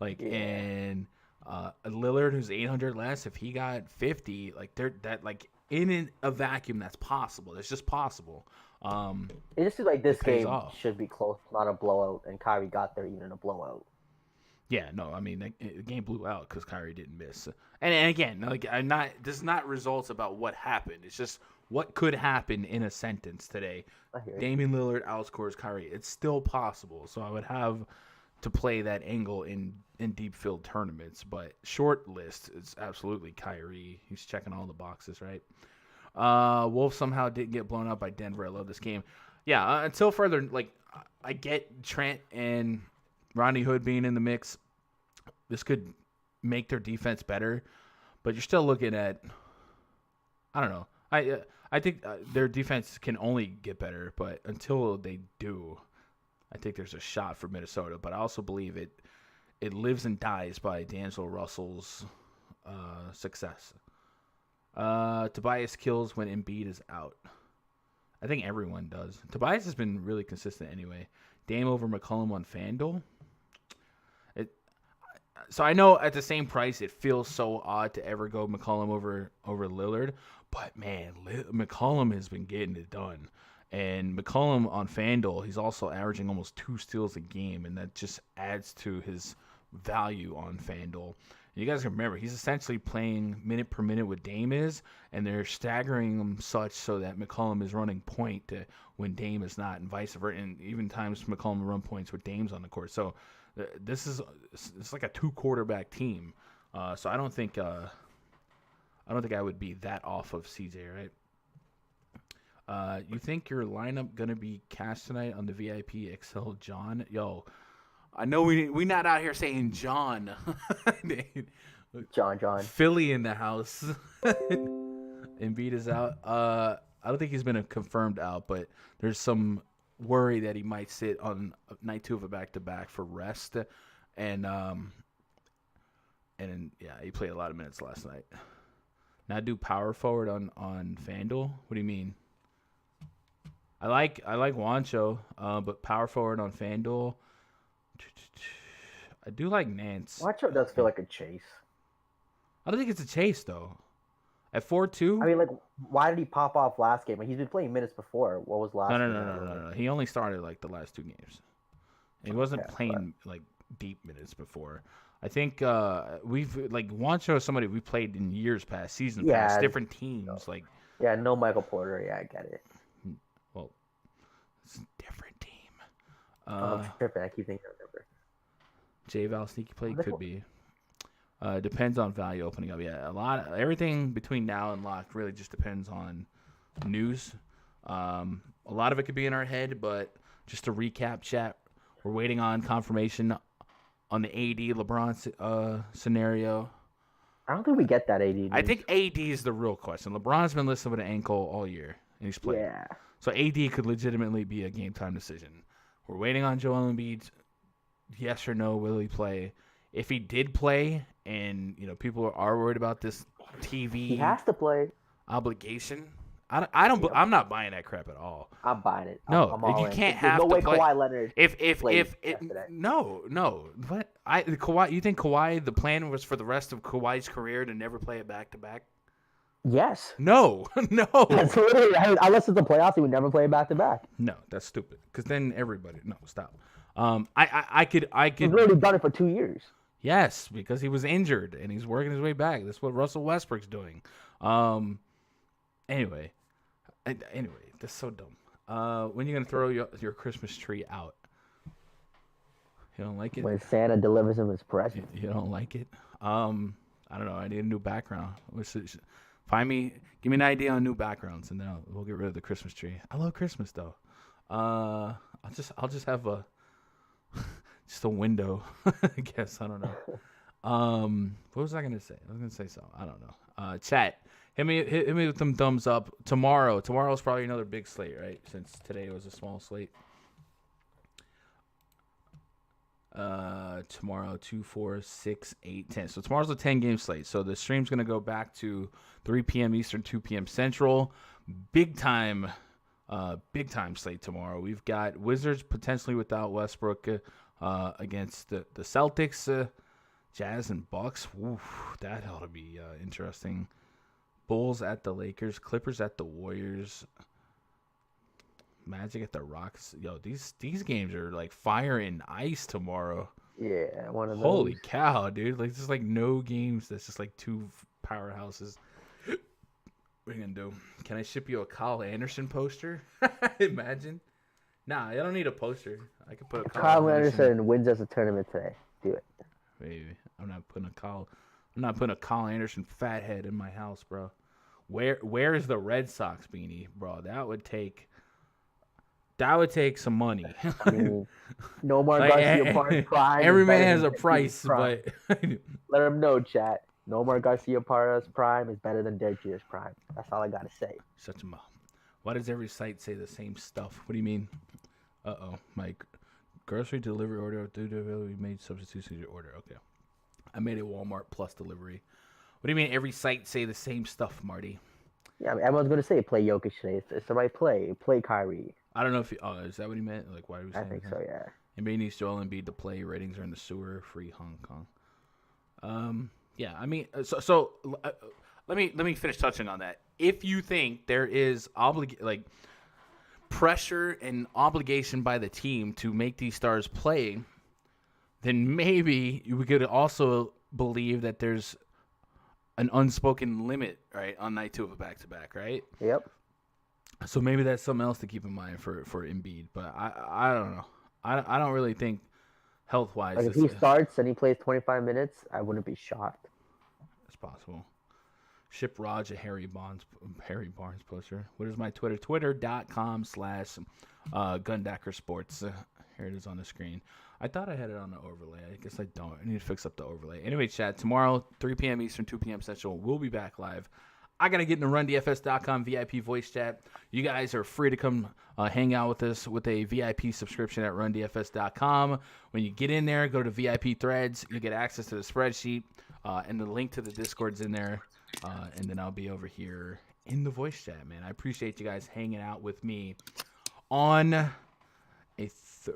Like and a Lillard who's 800 less, if he got 50, like that like in a vacuum, that's possible. It's just possible. It just seems like this game off. should be close, not a blowout, and Kyrie got there even in a blowout. Yeah, no, I mean the game blew out because Kyrie didn't miss. And again, like this is not results about what happened. It's just what could happen in a sentence today. Damian Lillard outscores Kyrie. It's still possible. So I would have to play that angle in deep field tournaments, but short list is absolutely Kyrie. He's checking all the boxes, right? Wolves somehow didn't get blown up by Denver. I love this game. Yeah, until further, like I get Trent and Rodney Hood being in the mix. This could make their defense better, but you're still looking at, I don't know. I think their defense can only get better, but until they do, I think there's a shot for Minnesota. But I also believe it lives and dies by D'Angelo Russell's success. Tobias kills when Embiid is out. I think everyone does. Tobias has been really consistent anyway. Dame over McCollum on FanDuel. So I know at the same price it feels so odd to ever go McCollum over Lillard, but man, McCollum has been getting it done. And McCollum on FanDuel, he's also averaging almost 2 steals a game, and that just adds to his value on FanDuel. And you guys can remember, he's essentially playing minute per minute with Dame is, and they're staggering him such so that McCollum is running point when Dame is not, and vice versa. And even times McCollum run points with Dame's on the court. So it's like a 2-quarterback team. So I don't think I would be that off of CJ, right? You think your lineup gonna be cashed tonight on the VIP XL John? Yo, I know we not out here saying John. John. Philly in the house. Embiid is out. I don't think he's been confirmed out, but there's some worry that he might sit on night 2 of a back-to-back for rest, and he played a lot of minutes last night. Now do power forward on FanDuel. What do you mean? I like Juancho, but power forward on FanDuel. I do like Nance. Juancho does feel like a chase. I don't think it's a chase though. At 4-2? I mean, like, why did he pop off last game? Like, he's been playing minutes before. What was last game? No. He only started, like, the last 2 games. He wasn't playing, like, deep minutes before. I think Juancho is somebody we played in years past, seasons past, different teams. Like, no Michael Porter. Yeah, I get it. Well, it's a different team. I'm tripping. I keep thinking I remember. J-Val sneaky play could be. Depends on value opening up. Yeah, everything between now and lock really just depends on news. A lot of it could be in our head, but just to recap, chat, we're waiting on confirmation on the AD LeBron scenario. I don't think we get that AD news. I think AD is the real question. LeBron's been listed with an ankle all year, and he's played. Yeah. So AD could legitimately be a game time decision. We're waiting on Joel Embiid's yes or no, will he play? If he did play, and people are worried about this TV, he has to play obligation. I'm not buying that crap at all. I'm buying it. No, I'm all you in. can't There's have no to way play. Kawhi Leonard. No. What? Kawhi? You think Kawhi? The plan was for the rest of Kawhi's career to never play it back to back? Yes. No. That's literally, unless it's the playoffs, he would never play back to back. No, that's stupid. Because then everybody. No, stop. I could. He's literally done it for 2 years. Yes, because he was injured and he's working his way back. That's what Russell Westbrook's doing. Anyway, that's so dumb. When you gonna throw your Christmas tree out? You don't like it? When Santa delivers him his present. You don't like it? I don't know. I need a new background. Give me an idea on new backgrounds, and then we'll get rid of the Christmas tree. I love Christmas though. I'll just have just a window. I guess I don't know. What was I gonna say? I was gonna say something. I don't know. Chat. Hit me with them thumbs up. Tomorrow's probably another big slate, right? Since today was a small slate. Tomorrow 2, 4, 6, 8, 10. So tomorrow's a 10-game slate. So the stream's gonna go back to 3 p.m. Eastern, 2 p.m. Central. Big time slate tomorrow. We've got Wizards potentially without Westbrook against the Celtics, Jazz and Bucks. Oof, that ought to be interesting. Bulls at the Lakers, Clippers at the Warriors, Magic at the Rocks. Yo, these games are like fire and ice tomorrow. Yeah, one of those. Holy cow, dude! Like there's like no games. That's just like two powerhouses. What are you gonna do? Can I ship you a Kyle Anderson poster? Imagine. Nah, I don't need a poster. I can put a Kyle Anderson wins us a tournament today. Do it. Baby, I'm not putting a Kyle Anderson fathead in my house, bro. Where is the Red Sox beanie, bro? That would take some money. I mean, no more Garcia prime. Every man has a price, but let him know, chat. No more Garcia prime is better than Derek Jeter's prime. That's all I gotta say. Such a mom. Why does every site say the same stuff? What do you mean? My grocery delivery order. We made substitutions to your order. Okay. I made a Walmart Plus delivery. What do you mean every site say the same stuff, Marty? Yeah, I mean, everyone's going to say play Jokic today. It's the right play. Play Kyrie. I don't know if is that what he meant? Like, why are we saying I think that? so, yeah. NBA needs Joel Embiid to play. Ratings are in the sewer. Free Hong Kong. Yeah, I mean, so let me finish touching on that. If you think there is pressure and obligation by the team to make these stars play, then maybe we could also believe that there's an unspoken limit, right, on night 2 of a back-to-back, right? Yep. So maybe that's something else to keep in mind for Embiid. But I don't know. I don't really think health-wise. Like if he starts and he plays 25 minutes, I wouldn't be shocked. It's possible. Ship Raj a Harry Barnes poster. What is my Twitter? Twitter.com/Gundacker Here it is on the screen. I thought I had it on the overlay. I guess I don't. I need to fix up the overlay. Anyway, chat, tomorrow, 3 p.m. Eastern, 2 p.m. Central, we'll be back live. I got to get in the RunDFS.com VIP voice chat. You guys are free to come hang out with us with a VIP subscription at RunDFS.com. When you get in there, go to VIP threads. You'll get access to the spreadsheet, and the link to the Discord's in there. And then I'll be over here in the voice chat, man. I appreciate you guys hanging out with me on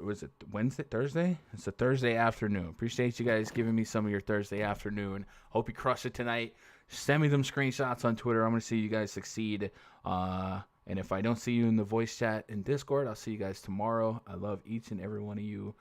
was it Wednesday, Thursday? It's a Thursday afternoon. Appreciate you guys giving me some of your Thursday afternoon. Hope you crush it tonight. Send me them screenshots on Twitter. I'm going to see you guys succeed. And if I don't see you in the voice chat in Discord, I'll see you guys tomorrow. I love each and every one of you.